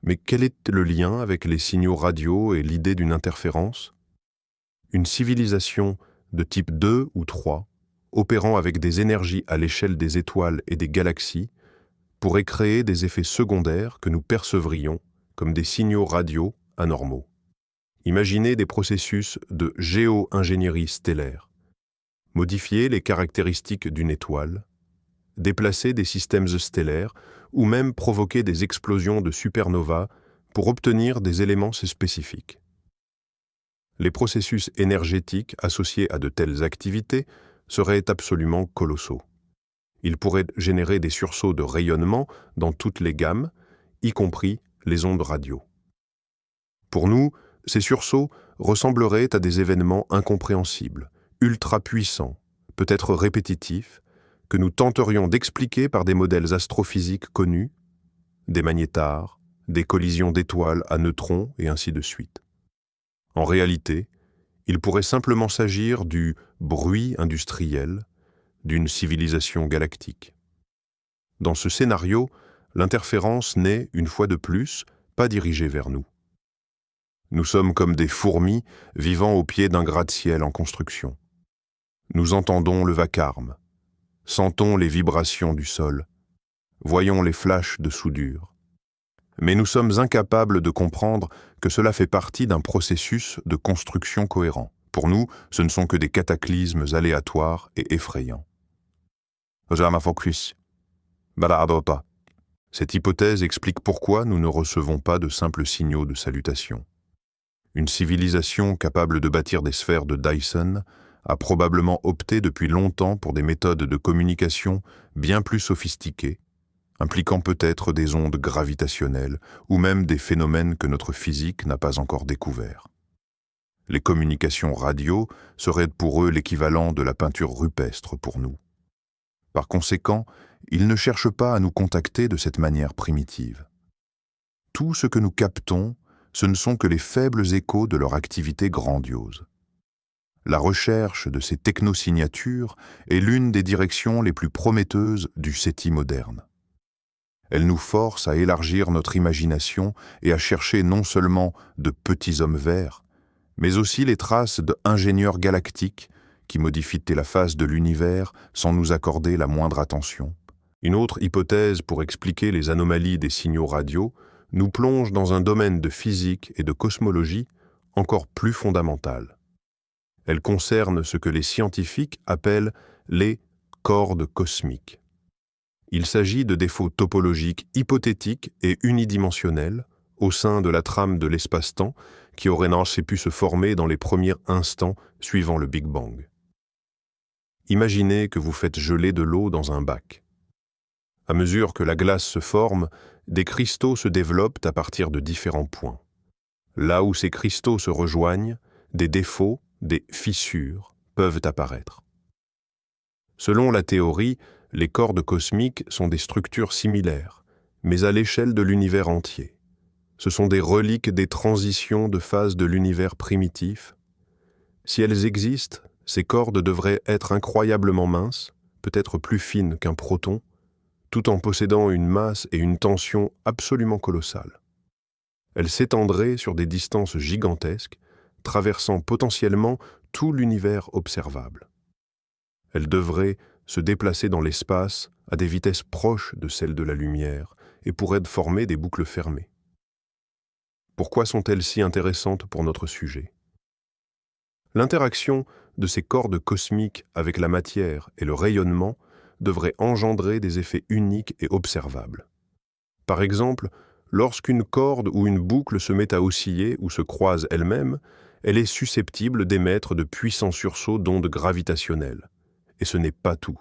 Mais quel est le lien avec les signaux radio et l'idée d'une interférence? Une civilisation de type 2 ou 3, opérant avec des énergies à l'échelle des étoiles et des galaxies, pourrait créer des effets secondaires que nous percevrions comme des signaux radio anormaux. Imaginez des processus de géo-ingénierie stellaire, modifier les caractéristiques d'une étoile, déplacer des systèmes stellaires ou même provoquer des explosions de supernovas pour obtenir des éléments spécifiques. Les processus énergétiques associés à de telles activités seraient absolument colossaux. Ils pourraient générer des sursauts de rayonnement dans toutes les gammes, y compris les ondes radio. Pour nous, ces sursauts ressembleraient à des événements incompréhensibles, ultra puissants, peut-être répétitifs, que nous tenterions d'expliquer par des modèles astrophysiques connus, des magnétars, des collisions d'étoiles à neutrons et ainsi de suite. En réalité, il pourrait simplement s'agir du bruit industriel d'une civilisation galactique. Dans ce scénario, l'interférence n'est, une fois de plus, pas dirigée vers nous. Nous sommes comme des fourmis vivant au pied d'un gratte-ciel en construction. Nous entendons le vacarme, sentons les vibrations du sol, voyons les flashs de soudure. Mais nous sommes incapables de comprendre que cela fait partie d'un processus de construction cohérent. Pour nous, ce ne sont que des cataclysmes aléatoires et effrayants. Cette hypothèse explique pourquoi nous ne recevons pas de simples signaux de salutation. Une civilisation capable de bâtir des sphères de Dyson a probablement opté depuis longtemps pour des méthodes de communication bien plus sophistiquées, impliquant peut-être des ondes gravitationnelles ou même des phénomènes que notre physique n'a pas encore découverts. Les communications radio seraient pour eux l'équivalent de la peinture rupestre pour nous. Par conséquent, ils ne cherchent pas à nous contacter de cette manière primitive. Tout ce que nous captons, ce ne sont que les faibles échos de leur activité grandiose. La recherche de ces technosignatures est l'une des directions les plus prometteuses du SETI moderne. Elle nous force à élargir notre imagination et à chercher non seulement de petits hommes verts, mais aussi les traces d'ingénieurs galactiques qui modifient la face de l'univers sans nous accorder la moindre attention. Une autre hypothèse pour expliquer les anomalies des signaux radio nous plonge dans un domaine de physique et de cosmologie encore plus fondamental. Elle concerne ce que les scientifiques appellent les cordes cosmiques. Il s'agit de défauts topologiques hypothétiques et unidimensionnels au sein de la trame de l'espace-temps qui auraient pu se former dans les premiers instants suivant le Big Bang. Imaginez que vous faites geler de l'eau dans un bac. À mesure que la glace se forme, des cristaux se développent à partir de différents points. Là où ces cristaux se rejoignent, des défauts, des fissures peuvent apparaître. Selon la théorie, les cordes cosmiques sont des structures similaires, mais à l'échelle de l'univers entier. Ce sont des reliques des transitions de phase de l'univers primitif. Si elles existent, ces cordes devraient être incroyablement minces, peut-être plus fines qu'un proton, tout en possédant une masse et une tension absolument colossales. Elles s'étendraient sur des distances gigantesques, traversant potentiellement tout l'univers observable. Elles devraient se déplacer dans l'espace à des vitesses proches de celles de la lumière et pourraient former des boucles fermées. Pourquoi sont-elles si intéressantes pour notre sujet ? L'interaction de ces cordes cosmiques avec la matière et le rayonnement devrait engendrer des effets uniques et observables. Par exemple, lorsqu'une corde ou une boucle se met à osciller ou se croise elle-même, elle est susceptible d'émettre de puissants sursauts d'ondes gravitationnelles. Et ce n'est pas tout.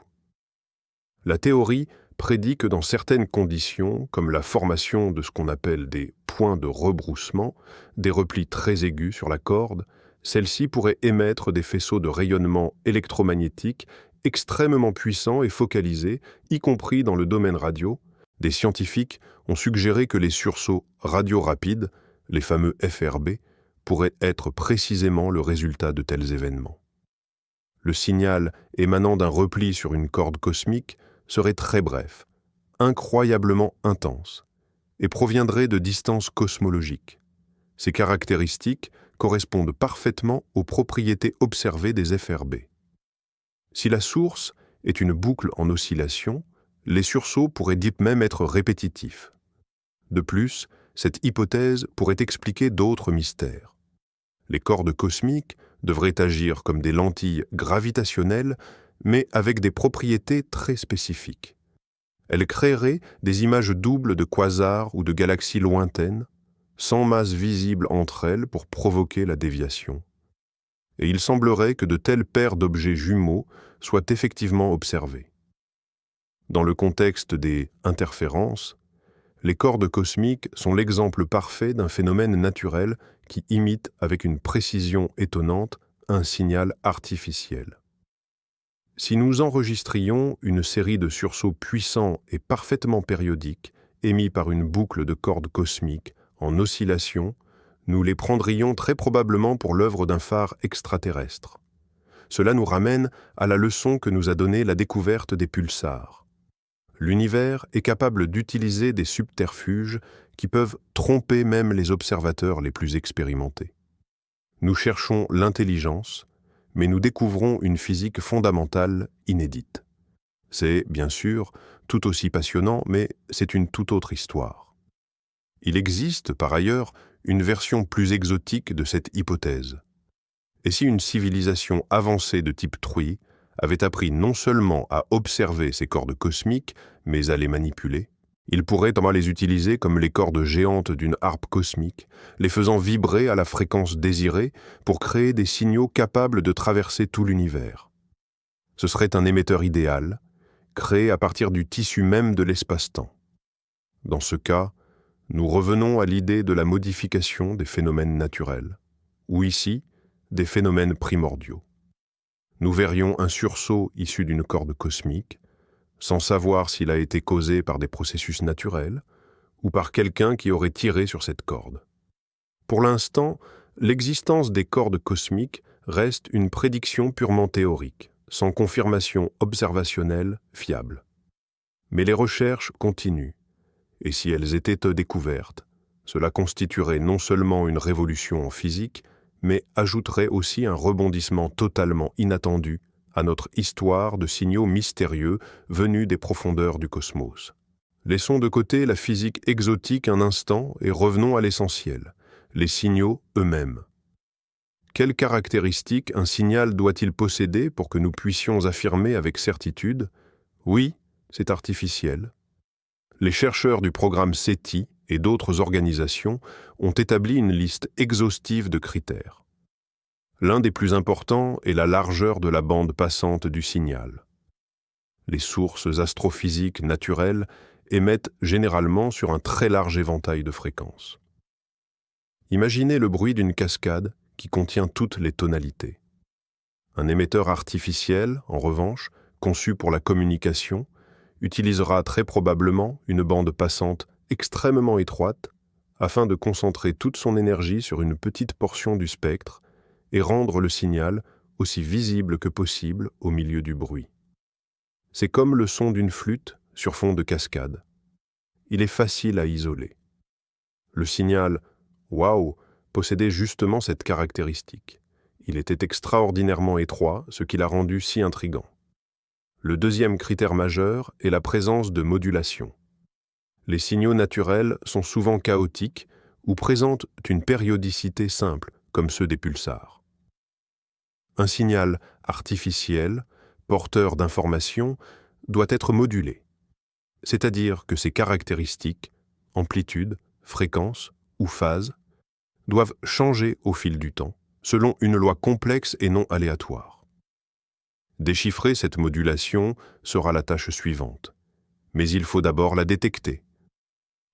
La théorie prédit que dans certaines conditions, comme la formation de ce qu'on appelle des points de rebroussement, des replis très aigus sur la corde, celle-ci pourrait émettre des faisceaux de rayonnement électromagnétique extrêmement puissants et focalisés, y compris dans le domaine radio. Des scientifiques ont suggéré que les sursauts radio rapides, les fameux FRB, pourraient être précisément le résultat de tels événements. Le signal émanant d'un repli sur une corde cosmique serait très bref, incroyablement intense, et proviendrait de distances cosmologiques. Ces caractéristiques correspondent parfaitement aux propriétés observées des FRB. Si la source est une boucle en oscillation, les sursauts pourraient même être répétitifs. De plus, cette hypothèse pourrait expliquer d'autres mystères. Les cordes cosmiques devraient agir comme des lentilles gravitationnelles, mais avec des propriétés très spécifiques. Elles créeraient des images doubles de quasars ou de galaxies lointaines, sans masse visible entre elles pour provoquer la déviation. Et il semblerait que de telles paires d'objets jumeaux soient effectivement observées. Dans le contexte des interférences, les cordes cosmiques sont l'exemple parfait d'un phénomène naturel qui imite avec une précision étonnante un signal artificiel. Si nous enregistrions une série de sursauts puissants et parfaitement périodiques, émis par une boucle de cordes cosmiques en oscillation, nous les prendrions très probablement pour l'œuvre d'un phare extraterrestre. Cela nous ramène à la leçon que nous a donnée la découverte des pulsars. L'univers est capable d'utiliser des subterfuges qui peuvent tromper même les observateurs les plus expérimentés. Nous cherchons l'intelligence, mais nous découvrons une physique fondamentale inédite. C'est, bien sûr, tout aussi passionnant, mais c'est une toute autre histoire. Il existe, par ailleurs, une version plus exotique de cette hypothèse. Et si une civilisation avancée de type Trui avait appris non seulement à observer ces cordes cosmiques, mais à les manipuler, il pourrait les utiliser comme les cordes géantes d'une harpe cosmique, les faisant vibrer à la fréquence désirée pour créer des signaux capables de traverser tout l'univers. Ce serait un émetteur idéal, créé à partir du tissu même de l'espace-temps. Dans ce cas, nous revenons à l'idée de la modification des phénomènes naturels, ou ici, des phénomènes primordiaux. Nous verrions un sursaut issu d'une corde cosmique, sans savoir s'il a été causé par des processus naturels ou par quelqu'un qui aurait tiré sur cette corde. Pour l'instant, l'existence des cordes cosmiques reste une prédiction purement théorique, sans confirmation observationnelle fiable. Mais les recherches continuent, et si elles étaient découvertes, cela constituerait non seulement une révolution en physique, mais ajouterait aussi un rebondissement totalement inattendu à notre histoire de signaux mystérieux venus des profondeurs du cosmos. Laissons de côté la physique exotique un instant et revenons à l'essentiel, les signaux eux-mêmes. Quelles caractéristiques un signal doit-il posséder pour que nous puissions affirmer avec certitude « Oui, c'est artificiel ». Les chercheurs du programme SETI et d'autres organisations ont établi une liste exhaustive de critères. L'un des plus importants est la largeur de la bande passante du signal. Les sources astrophysiques naturelles émettent généralement sur un très large éventail de fréquences. Imaginez le bruit d'une cascade qui contient toutes les tonalités. Un émetteur artificiel, en revanche, conçu pour la communication, utilisera très probablement une bande passante extrêmement étroite afin de concentrer toute son énergie sur une petite portion du spectre et rendre le signal aussi visible que possible au milieu du bruit. C'est comme le son d'une flûte sur fond de cascade. Il est facile à isoler. Le signal « Waouh » possédait justement cette caractéristique. Il était extraordinairement étroit, ce qui l'a rendu si intrigant. Le deuxième critère majeur est la présence de modulation. Les signaux naturels sont souvent chaotiques ou présentent une périodicité simple, comme ceux des pulsars. Un signal artificiel, porteur d'informations, doit être modulé, c'est-à-dire que ses caractéristiques, amplitude, fréquence ou phase, doivent changer au fil du temps, selon une loi complexe et non aléatoire. Déchiffrer cette modulation sera la tâche suivante, mais il faut d'abord la détecter.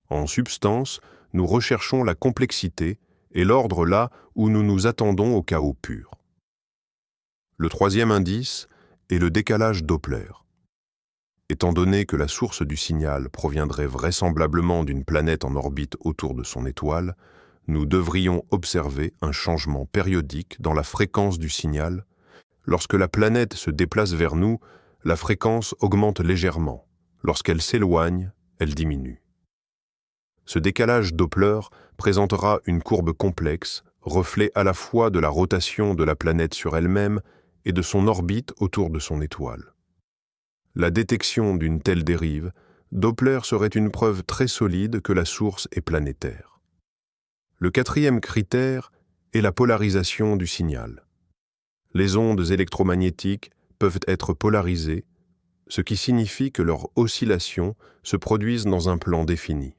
En substance, nous recherchons la complexité et l'ordre là où nous nous attendons au chaos pur. Le troisième indice est le décalage Doppler. Étant donné que la source du signal proviendrait vraisemblablement d'une planète en orbite autour de son étoile, nous devrions observer un changement périodique dans la fréquence du signal. Lorsque la planète se déplace vers nous, la fréquence augmente légèrement. Lorsqu'elle s'éloigne, elle diminue. Ce décalage Doppler présentera une courbe complexe, reflet à la fois de la rotation de la planète sur elle-même et de son orbite autour de son étoile. La détection d'une telle dérive, Doppler serait une preuve très solide que la source est planétaire. Le quatrième critère est la polarisation du signal. Les ondes électromagnétiques peuvent être polarisées, ce qui signifie que leurs oscillations se produisent dans un plan défini.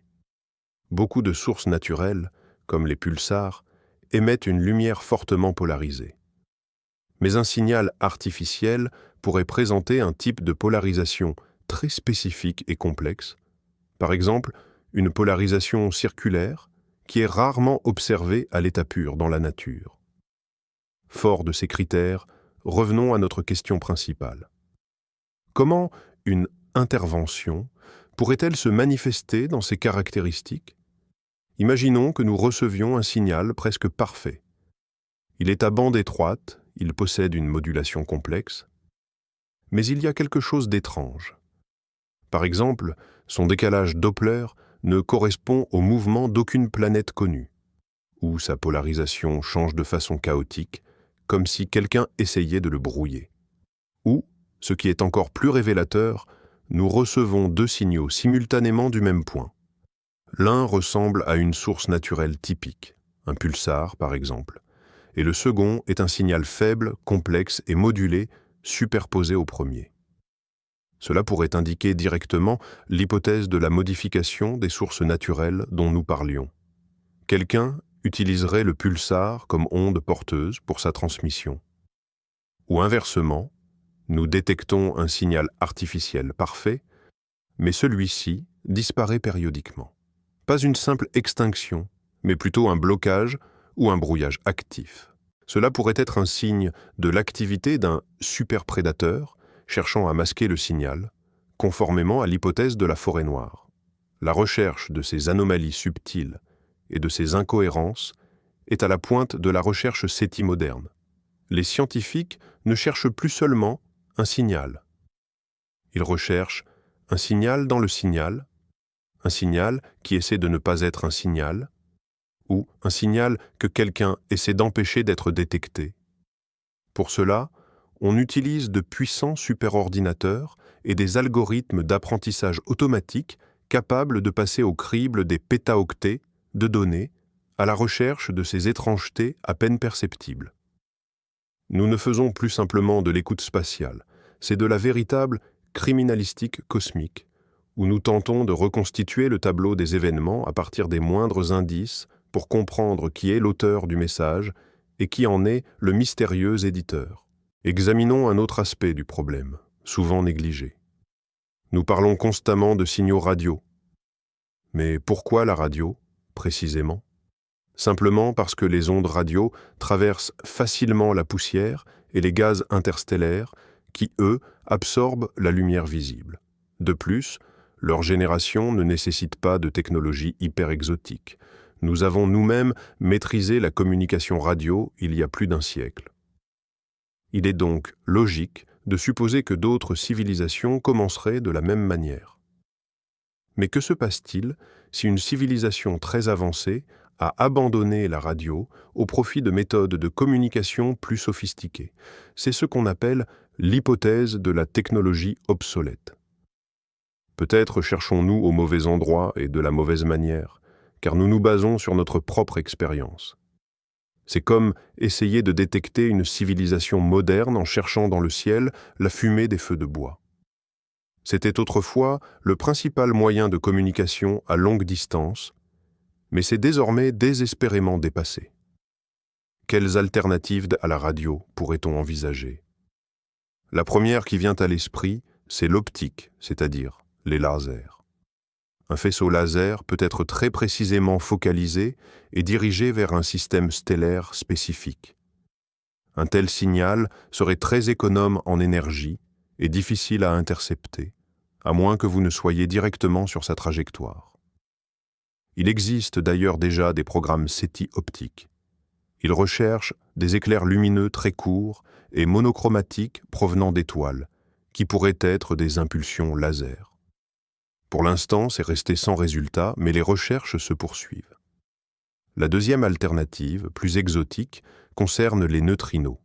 Beaucoup de sources naturelles, comme les pulsars, émettent une lumière fortement polarisée. Mais un signal artificiel pourrait présenter un type de polarisation très spécifique et complexe, par exemple une polarisation circulaire qui est rarement observée à l'état pur dans la nature. Fort de ces critères, revenons à notre question principale. Comment une intervention pourrait-elle se manifester dans ces caractéristiques? Imaginons que nous recevions un signal presque parfait. Il est à bande étroite, il possède une modulation complexe, mais il y a quelque chose d'étrange. Par exemple, son décalage Doppler ne correspond au mouvement d'aucune planète connue, ou sa polarisation change de façon chaotique, comme si quelqu'un essayait de le brouiller. Ou, ce qui est encore plus révélateur, nous recevons deux signaux simultanément du même point. L'un ressemble à une source naturelle typique, un pulsar par exemple, et le second est un signal faible, complexe et modulé, superposé au premier. Cela pourrait indiquer directement l'hypothèse de la modification des sources naturelles dont nous parlions. Quelqu'un utiliserait le pulsar comme onde porteuse pour sa transmission. Ou inversement, nous détectons un signal artificiel parfait, mais celui-ci disparaît périodiquement. Pas une simple extinction, mais plutôt un blocage ou un brouillage actif. Cela pourrait être un signe de l'activité d'un superprédateur cherchant à masquer le signal, conformément à l'hypothèse de la forêt noire. La recherche de ces anomalies subtiles et de ces incohérences est à la pointe de la recherche SETI moderne. Les scientifiques ne cherchent plus seulement un signal. Ils recherchent un signal dans le signal, un signal qui essaie de ne pas être un signal, ou un signal que quelqu'un essaie d'empêcher d'être détecté. Pour cela, on utilise de puissants superordinateurs et des algorithmes d'apprentissage automatique capables de passer au crible des pétaoctets de données à la recherche de ces étrangetés à peine perceptibles. Nous ne faisons plus simplement de l'écoute spatiale, c'est de la véritable criminalistique cosmique, où nous tentons de reconstituer le tableau des événements à partir des moindres indices pour comprendre qui est l'auteur du message et qui en est le mystérieux éditeur. Examinons un autre aspect du problème, souvent négligé. Nous parlons constamment de signaux radio. Mais pourquoi la radio, précisément? Simplement parce que les ondes radio traversent facilement la poussière et les gaz interstellaires qui, eux, absorbent la lumière visible. De plus, leur génération ne nécessite pas de technologie hyper exotique. Nous avons nous-mêmes maîtrisé la communication radio il y a plus d'un siècle. Il est donc logique de supposer que d'autres civilisations commenceraient de la même manière. Mais que se passe-t-il si une civilisation très avancée a abandonné la radio au profit de méthodes de communication plus sophistiquées? C'est ce qu'on appelle l'hypothèse de la technologie obsolète. Peut-être cherchons-nous au mauvais endroit et de la mauvaise manière, car nous nous basons sur notre propre expérience. C'est comme essayer de détecter une civilisation moderne en cherchant dans le ciel la fumée des feux de bois. C'était autrefois le principal moyen de communication à longue distance, mais c'est désormais désespérément dépassé. Quelles alternatives à la radio pourrait-on envisager? La première qui vient à l'esprit, c'est l'optique, c'est-à-dire les lasers. Un faisceau laser peut être très précisément focalisé et dirigé vers un système stellaire spécifique. Un tel signal serait très économe en énergie et difficile à intercepter, à moins que vous ne soyez directement sur sa trajectoire. Il existe d'ailleurs déjà des programmes SETI optiques. Ils recherchent des éclairs lumineux très courts et monochromatiques provenant d'étoiles, qui pourraient être des impulsions laser. Pour l'instant, c'est resté sans résultat, mais les recherches se poursuivent. La deuxième alternative, plus exotique, concerne les neutrinos.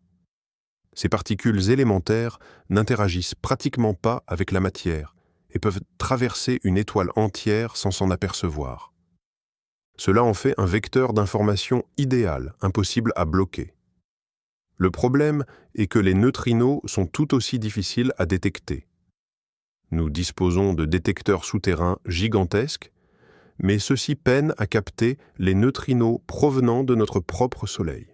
Ces particules élémentaires n'interagissent pratiquement pas avec la matière et peuvent traverser une étoile entière sans s'en apercevoir. Cela en fait un vecteur d'information idéal, impossible à bloquer. Le problème est que les neutrinos sont tout aussi difficiles à détecter. Nous disposons de détecteurs souterrains gigantesques, mais ceux-ci peinent à capter les neutrinos provenant de notre propre Soleil.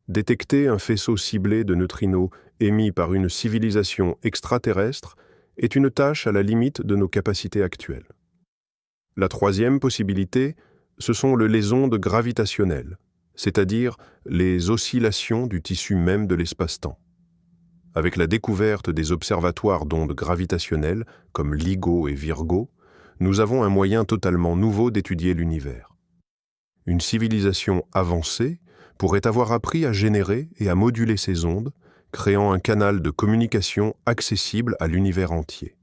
Détecter un faisceau ciblé de neutrinos émis par une civilisation extraterrestre est une tâche à la limite de nos capacités actuelles. La troisième possibilité, ce sont les ondes gravitationnelles, c'est-à-dire les oscillations du tissu même de l'espace-temps. avec la découverte des observatoires d'ondes gravitationnelles comme LIGO et Virgo, nous avons un moyen totalement nouveau d'étudier l'univers. Une civilisation avancée pourrait avoir appris à générer et à moduler ces ondes, créant un canal de communication accessible à l'univers entier.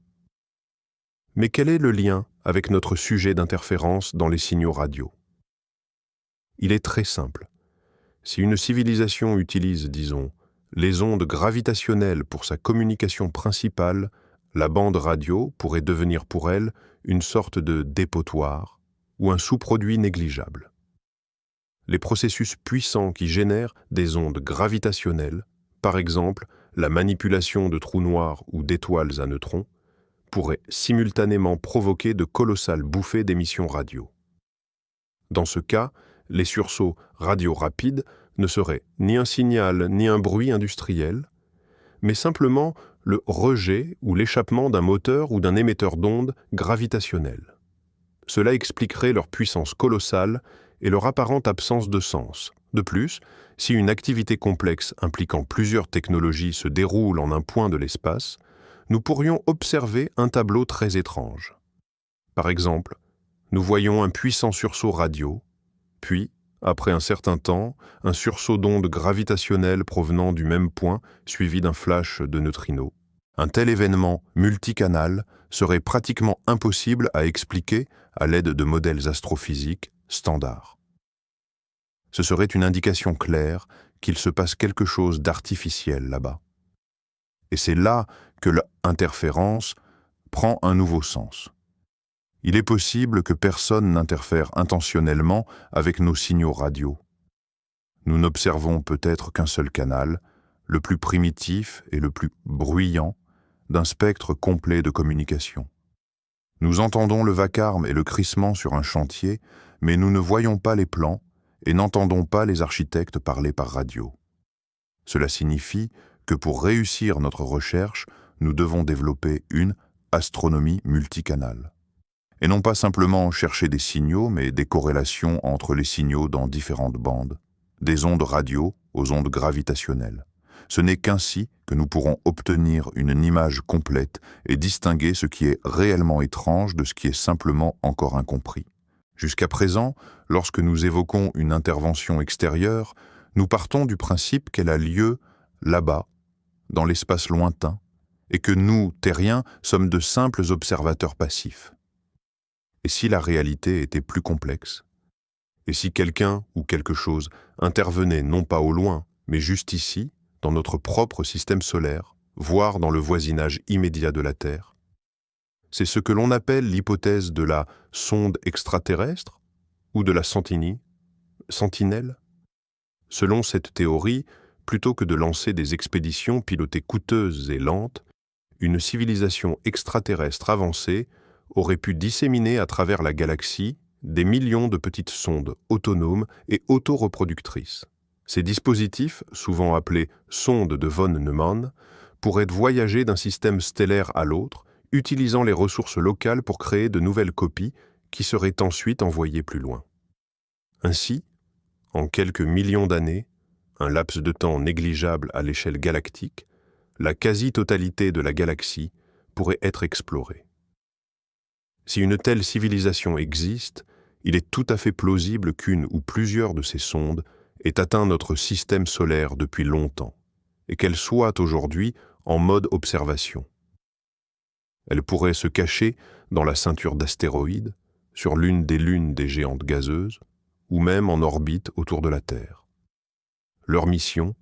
Mais quel est le lien avec notre sujet d'interférence dans les signaux radio? Il est très simple. Si une civilisation utilise, disons, les ondes gravitationnelles pour sa communication principale, la bande radio pourrait devenir pour elle une sorte de dépotoir ou un sous-produit négligeable. Les processus puissants qui génèrent des ondes gravitationnelles, par exemple la manipulation de trous noirs ou d'étoiles à neutrons, pourraient simultanément provoquer de colossales bouffées d'émissions radio. Dans ce cas, les sursauts radio rapides ne seraient ni un signal ni un bruit industriel, mais simplement le rejet ou l'échappement d'un moteur ou d'un émetteur d'ondes gravitationnelles. Cela expliquerait leur puissance colossale et leur apparente absence de sens. De plus, si une activité complexe impliquant plusieurs technologies se déroule en un point de l'espace, nous pourrions observer un tableau très étrange. Par exemple, nous voyons un puissant sursaut radio, puis, après un certain temps, un sursaut d'ondes gravitationnelles provenant du même point suivi d'un flash de neutrinos. Un tel événement multicanal serait pratiquement impossible à expliquer à l'aide de modèles astrophysiques standards. Ce serait une indication claire qu'il se passe quelque chose d'artificiel là-bas. Et c'est là que l'interférence prend un nouveau sens. Il est possible que personne n'interfère intentionnellement avec nos signaux radio. Nous n'observons peut-être qu'un seul canal, le plus primitif et le plus bruyant, d'un spectre complet de communication. Nous entendons le vacarme et le crissement sur un chantier, mais nous ne voyons pas les plans et n'entendons pas les architectes parler par radio. Cela signifie que pour réussir notre recherche, nous devons développer une astronomie multicanale. Et non pas simplement chercher des signaux, mais des corrélations entre les signaux dans différentes bandes, des ondes radio aux ondes gravitationnelles. Ce n'est qu'ainsi que nous pourrons obtenir une image complète et distinguer ce qui est réellement étrange de ce qui est simplement encore incompris. Jusqu'à présent, lorsque nous évoquons une intervention extérieure, nous partons du principe qu'elle a lieu là-bas, dans l'espace lointain, et que nous, terriens, sommes de simples observateurs passifs. Et si la réalité était plus complexe? Et si quelqu'un ou quelque chose intervenait non pas au loin, mais juste ici, dans notre propre système solaire, voire dans le voisinage immédiat de la Terre? C'est ce que l'on appelle l'hypothèse de la sonde extraterrestre ou de la sentinelle. Selon cette théorie, plutôt que de lancer des expéditions pilotées coûteuses et lentes, une civilisation extraterrestre avancée aurait pu disséminer à travers la galaxie des millions de petites sondes autonomes et autoreproductrices. Ces dispositifs, souvent appelés sondes de von Neumann, pourraient voyager d'un système stellaire à l'autre, utilisant les ressources locales pour créer de nouvelles copies qui seraient ensuite envoyées plus loin. Ainsi, en quelques millions d'années, un laps de temps négligeable à l'échelle galactique, la quasi-totalité de la galaxie pourrait être explorée. Si une telle civilisation existe, il est tout à fait plausible qu'une ou plusieurs de ces sondes aient atteint notre système solaire depuis longtemps, et qu'elles soient aujourd'hui en mode observation. Elles pourraient se cacher dans la ceinture d'astéroïdes, sur l'une des lunes des géantes gazeuses, ou même en orbite autour de la Terre. Leur mission,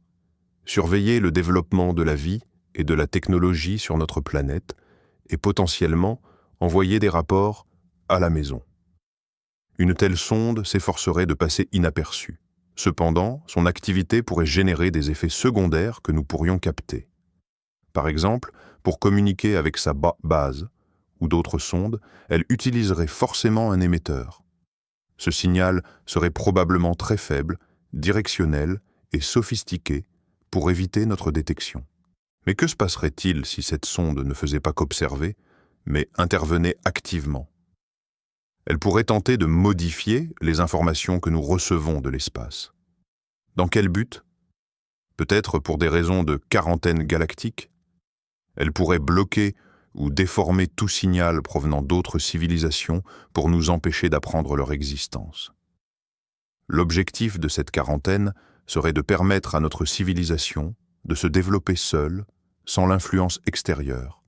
surveiller le développement de la vie et de la technologie sur notre planète et potentiellement envoyer des rapports à la maison. Une telle sonde s'efforcerait de passer inaperçue. Cependant, son activité pourrait générer des effets secondaires que nous pourrions capter. Par exemple, pour communiquer avec sa base ou d'autres sondes, elle utiliserait forcément un émetteur. Ce signal serait probablement très faible, directionnel et sophistiqué pour éviter notre détection. Mais que se passerait-il si cette sonde ne faisait pas qu'observer, mais intervenait activement? Elle pourrait tenter de modifier les informations que nous recevons de l'espace. Dans quel but? peut-être pour des raisons de quarantaine galactique. Elle pourrait bloquer ou déformer tout signal provenant d'autres civilisations pour nous empêcher d'apprendre leur existence. L'objectif de cette quarantaine serait de permettre à notre civilisation de se développer seule, sans l'influence extérieure,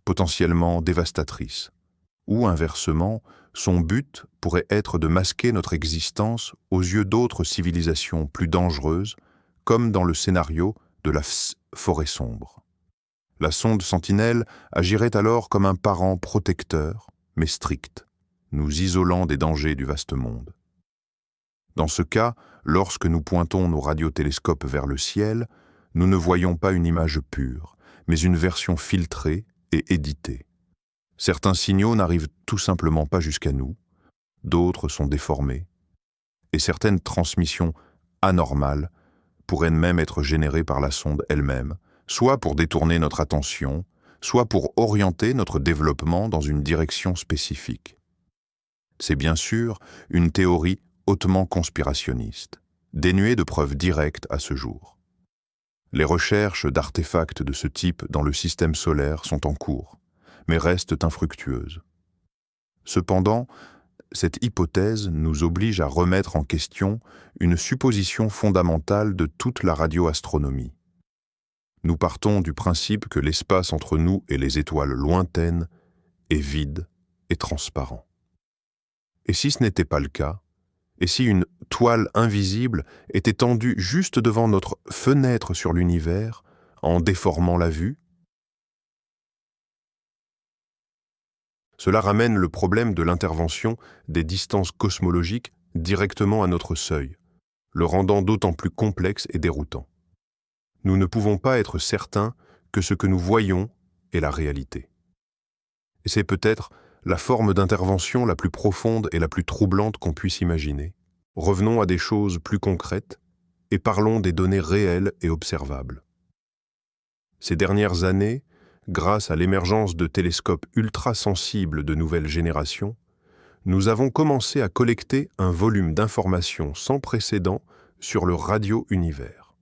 potentiellement dévastatrice. Ou inversement, son but pourrait être de masquer notre existence aux yeux d'autres civilisations plus dangereuses, comme dans le scénario de la forêt sombre. La sonde Sentinelle agirait alors comme un parent protecteur, mais strict, nous isolant des dangers du vaste monde. Dans ce cas, lorsque nous pointons nos radiotélescopes vers le ciel, nous ne voyons pas une image pure, mais une version filtrée et éditée. Certains signaux n'arrivent tout simplement pas jusqu'à nous, d'autres sont déformés, et certaines transmissions anormales pourraient même être générées par la sonde elle-même, soit pour détourner notre attention, soit pour orienter notre développement dans une direction spécifique. C'est bien sûr une théorie hautement conspirationniste, dénuée de preuves directes à ce jour. Les recherches d'artefacts de ce type dans le système solaire sont en cours, mais restent infructueuses. Cependant, cette hypothèse nous oblige à remettre en question une supposition fondamentale de toute la radioastronomie. Nous partons du principe que l'espace entre nous et les étoiles lointaines est vide et transparent. Et si ce n'était pas le cas, et si une toile invisible était tendue juste devant notre fenêtre sur l'univers, en déformant la vue? Cela ramène le problème de l'intervention des distances cosmologiques directement à notre seuil, le rendant d'autant plus complexe et déroutant. Nous ne pouvons pas être certains que ce que nous voyons est la réalité. Et c'est peut-être la forme d'intervention la plus profonde et la plus troublante qu'on puisse imaginer. Revenons à des choses plus concrètes et parlons des données réelles et observables. Ces dernières années, grâce à l'émergence de télescopes ultra-sensibles de nouvelle génération, nous avons commencé à collecter un volume d'informations sans précédent sur le radio-univers.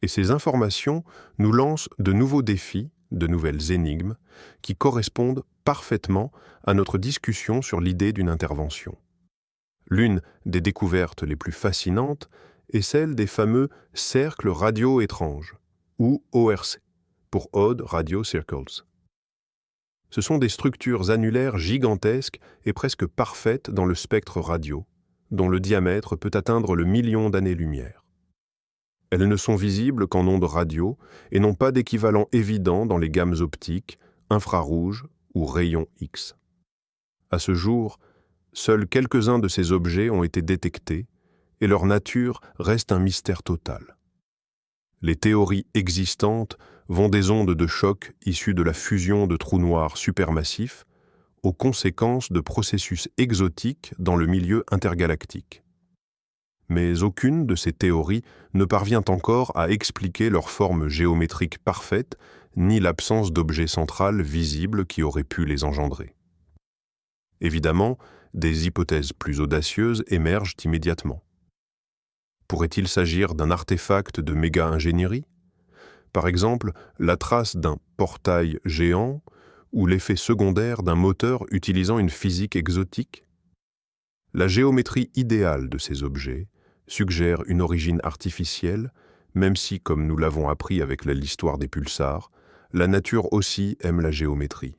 Et ces informations nous lancent de nouveaux défis, de nouvelles énigmes, qui correspondent parfaitement à notre discussion sur l'idée d'une intervention. L'une des découvertes les plus fascinantes est celle des fameux cercles radio étranges, ou ORC, pour Odd Radio Circles. Ce sont des structures annulaires gigantesques et presque parfaites dans le spectre radio, dont le diamètre peut atteindre le million d'années-lumière. Elles ne sont visibles qu'en ondes radio et n'ont pas d'équivalent évident dans les gammes optiques, infrarouges ou rayons X. À ce jour, seuls quelques-uns de ces objets ont été détectés et leur nature reste un mystère total. Les théories existantes vont des ondes de choc issues de la fusion de trous noirs supermassifs aux conséquences de processus exotiques dans le milieu intergalactique. Mais aucune de ces théories ne parvient encore à expliquer leur forme géométrique parfaite ni l'absence d'objet central visible qui aurait pu les engendrer. Évidemment, des hypothèses plus audacieuses émergent immédiatement. Pourrait-il s'agir d'un artefact de méga-ingénierie? Par exemple, la trace d'un portail géant ou l'effet secondaire d'un moteur utilisant une physique exotique? La géométrie idéale de ces objets suggère une origine artificielle, même si, comme nous l'avons appris avec l'histoire des pulsars, la nature aussi aime la géométrie.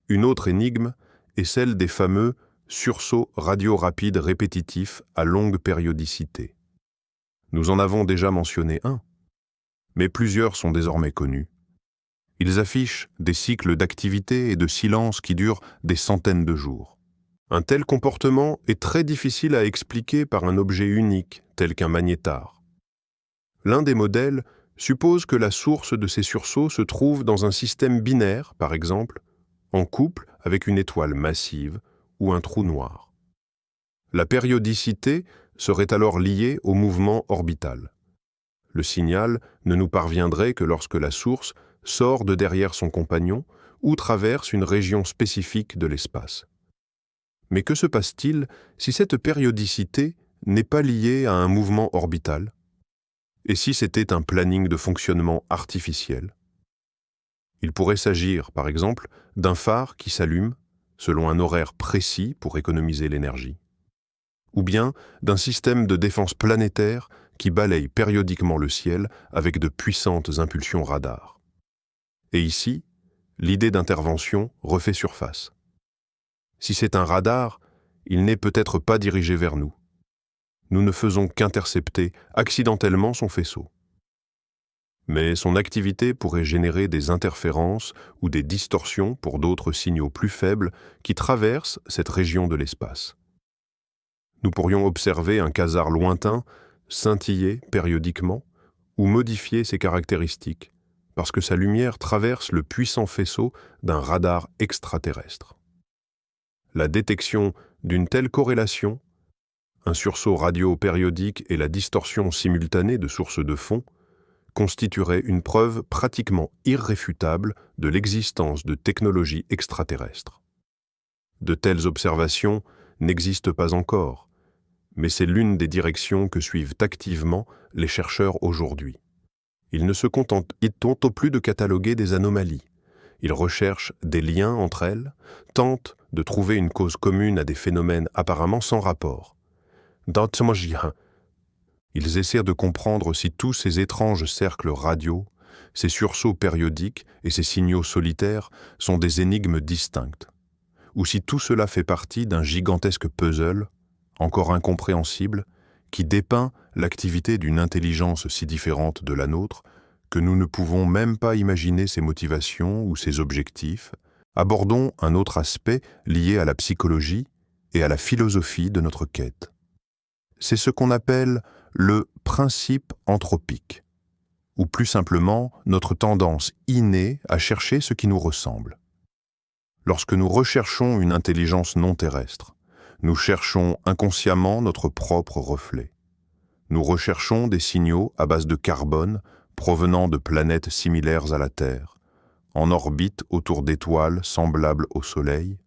Une autre énigme est celle des fameux sursauts radio-rapides répétitifs à longue périodicité. Nous en avons déjà mentionné un, mais plusieurs sont désormais connus. Ils affichent des cycles d'activité et de silence qui durent des centaines de jours. Un tel comportement est très difficile à expliquer par un objet unique, tel qu'un magnétar. L'un des modèles suppose que la source de ces sursauts se trouve dans un système binaire, par exemple, en couple avec une étoile massive ou un trou noir. La périodicité serait alors liée au mouvement orbital. Le signal ne nous parviendrait que lorsque la source sort de derrière son compagnon ou traverse une région spécifique de l'espace. Mais que se passe-t-il si cette périodicité n'est pas liée à un mouvement orbital? Et si c'était un planning de fonctionnement artificiel? Il pourrait s'agir, par exemple, d'un phare qui s'allume selon un horaire précis pour économiser l'énergie, ou bien d'un système de défense planétaire qui balaye périodiquement le ciel avec de puissantes impulsions radar. Et ici, l'idée d'intervention refait surface. Si c'est un radar, il n'est peut-être pas dirigé vers nous. Nous ne faisons qu'intercepter accidentellement son faisceau. Mais son activité pourrait générer des interférences ou des distorsions pour d'autres signaux plus faibles qui traversent cette région de l'espace. Nous pourrions observer un quasar lointain scintiller périodiquement ou modifier ses caractéristiques, parce que sa lumière traverse le puissant faisceau d'un radar extraterrestre. La détection d'une telle corrélation, un sursaut radio périodique et la distorsion simultanée de sources de fond, constituerait une preuve pratiquement irréfutable de l'existence de technologies extraterrestres. De telles observations n'existent pas encore, mais c'est l'une des directions que suivent activement les chercheurs aujourd'hui. Ils ne se contentent plus de cataloguer des anomalies. Ils recherchent des liens entre elles, tentent de trouver une cause commune à des phénomènes apparemment sans rapport. Ils essaient de comprendre si tous ces étranges cercles radio, ces sursauts périodiques et ces signaux solitaires sont des énigmes distinctes, ou si tout cela fait partie d'un gigantesque puzzle, encore incompréhensible, qui dépeint l'activité d'une intelligence si différente de la nôtre que nous ne pouvons même pas imaginer ses motivations ou ses objectifs. Abordons un autre aspect lié à la psychologie et à la philosophie de notre quête. C'est ce qu'on appelle le principe anthropique, ou plus simplement notre tendance innée à chercher ce qui nous ressemble. Lorsque nous recherchons une intelligence non terrestre, nous cherchons inconsciemment notre propre reflet. Nous recherchons des signaux à base de carbone provenant de planètes similaires à la Terre, en orbite autour d'étoiles semblables au Soleil.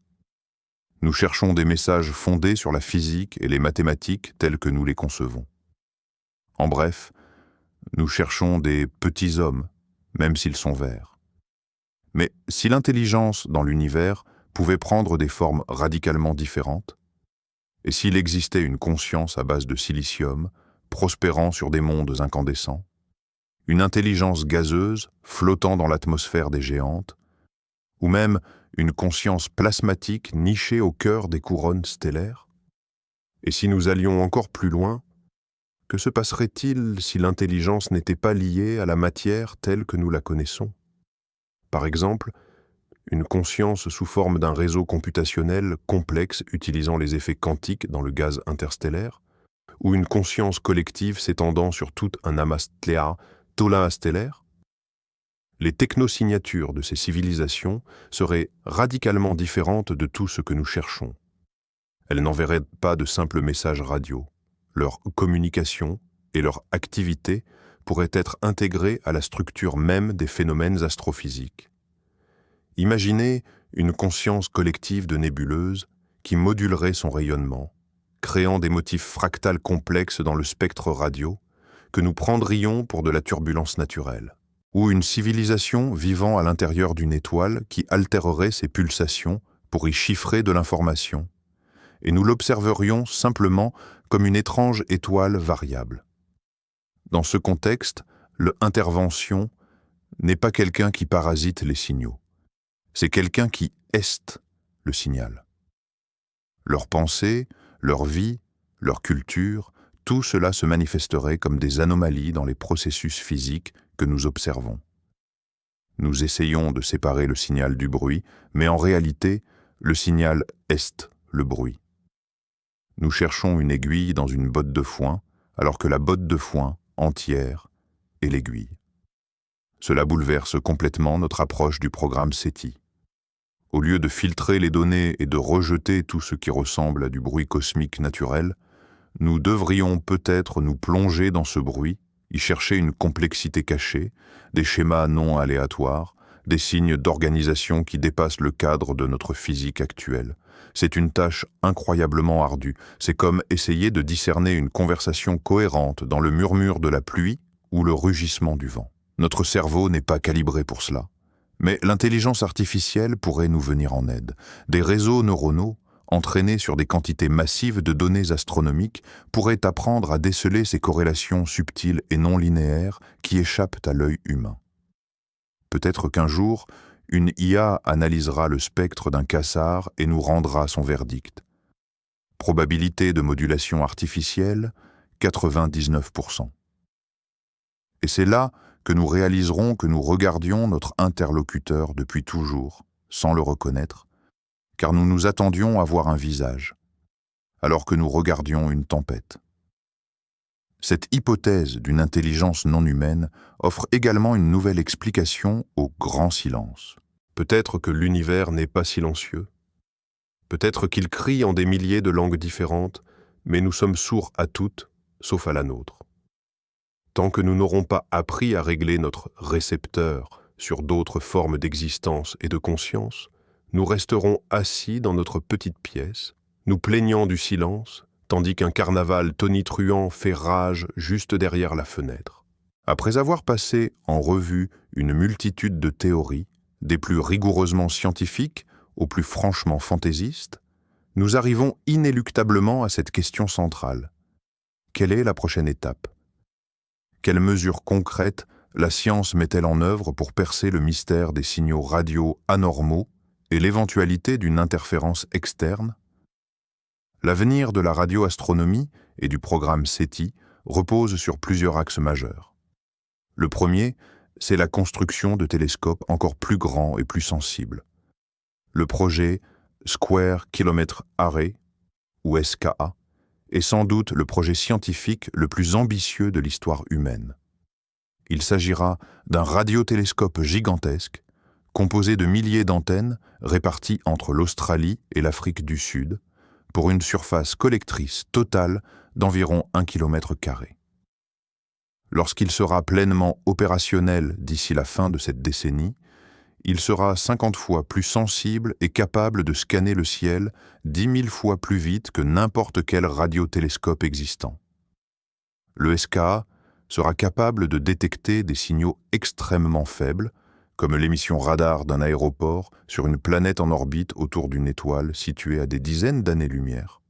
Nous cherchons des messages fondés sur la physique et les mathématiques telles que nous les concevons. En bref, nous cherchons des petits hommes, même s'ils sont verts. Mais si l'intelligence dans l'univers pouvait prendre des formes radicalement différentes, et s'il existait une conscience à base de silicium, prospérant sur des mondes incandescents, une intelligence gazeuse flottant dans l'atmosphère des géantes, ou même une conscience plasmatique nichée au cœur des couronnes stellaires? Et si nous allions encore plus loin, que se passerait-il si l'intelligence n'était pas liée à la matière telle que nous la connaissons? Par exemple, une conscience sous forme d'un réseau computationnel complexe utilisant les effets quantiques dans le gaz interstellaire, ou une conscience collective s'étendant sur tout un amas stellaire? Les technosignatures de ces civilisations seraient radicalement différentes de tout ce que nous cherchons. Elles n'enverraient pas de simples messages radio. Leur communication et leur activité pourraient être intégrées à la structure même des phénomènes astrophysiques. Imaginez une conscience collective de nébuleuse qui modulerait son rayonnement, créant des motifs fractales complexes dans le spectre radio que nous prendrions pour de la turbulence naturelle, ou une civilisation vivant à l'intérieur d'une étoile qui altérerait ses pulsations pour y chiffrer de l'information, et nous l'observerions simplement comme une étrange étoile variable. Dans ce contexte, le intervention n'est pas quelqu'un qui parasite les signaux. C'est quelqu'un qui est le signal. Leur pensée, leur vie, leur culture, tout cela se manifesterait comme des anomalies dans les processus physiques que nous observons. Nous essayons de séparer le signal du bruit, mais en réalité, le signal est le bruit. Nous cherchons une aiguille dans une botte de foin, alors que la botte de foin, entière, est l'aiguille. Cela bouleverse complètement notre approche du programme SETI. Au lieu de filtrer les données et de rejeter tout ce qui ressemble à du bruit cosmique naturel, nous devrions peut-être nous plonger dans ce bruit, y chercher une complexité cachée, des schémas non aléatoires, des signes d'organisation qui dépassent le cadre de notre physique actuelle. C'est une tâche incroyablement ardue. C'est comme essayer de discerner une conversation cohérente dans le murmure de la pluie ou le rugissement du vent. Notre cerveau n'est pas calibré pour cela. Mais l'intelligence artificielle pourrait nous venir en aide. Des réseaux neuronaux, entraînés sur des quantités massives de données astronomiques, pourraient apprendre à déceler ces corrélations subtiles et non linéaires qui échappent à l'œil humain. Peut-être qu'un jour, une IA analysera le spectre d'un quasar et nous rendra son verdict. Probabilité de modulation artificielle, 99%. Et c'est là que nous réaliserons que nous regardions notre interlocuteur depuis toujours, sans le reconnaître, car nous nous attendions à voir un visage, alors que nous regardions une tempête. Cette hypothèse d'une intelligence non humaine offre également une nouvelle explication au grand silence. Peut-être que l'univers n'est pas silencieux. Peut-être qu'il crie en des milliers de langues différentes, mais nous sommes sourds à toutes, sauf à la nôtre. Tant que nous n'aurons pas appris à régler notre récepteur sur d'autres formes d'existence et de conscience, nous resterons assis dans notre petite pièce, nous plaignant du silence, tandis qu'un carnaval tonitruant fait rage juste derrière la fenêtre. Après avoir passé en revue une multitude de théories, des plus rigoureusement scientifiques aux plus franchement fantaisistes, nous arrivons inéluctablement à cette question centrale. Quelle est la prochaine étape ? Quelles mesures concrètes la science met-elle en œuvre pour percer le mystère des signaux radio anormaux et l'éventualité d'une interférence externe ? L'avenir de la radioastronomie et du programme SETI repose sur plusieurs axes majeurs. Le premier, c'est la construction de télescopes encore plus grands et plus sensibles. Le projet Square Kilometre Array, ou SKA, est sans doute le projet scientifique le plus ambitieux de l'histoire humaine. Il s'agira d'un radiotélescope gigantesque, composé de milliers d'antennes réparties entre l'Australie et l'Afrique du Sud, pour une surface collectrice totale d'environ 1 km². Lorsqu'il sera pleinement opérationnel d'ici la fin de cette décennie, il sera 50 fois plus sensible et capable de scanner le ciel 10 000 fois plus vite que n'importe quel radiotélescope existant. Le SKA sera capable de détecter des signaux extrêmement faibles, comme l'émission radar d'un aéroport sur une planète en orbite autour d'une étoile située à des dizaines d'années-lumière.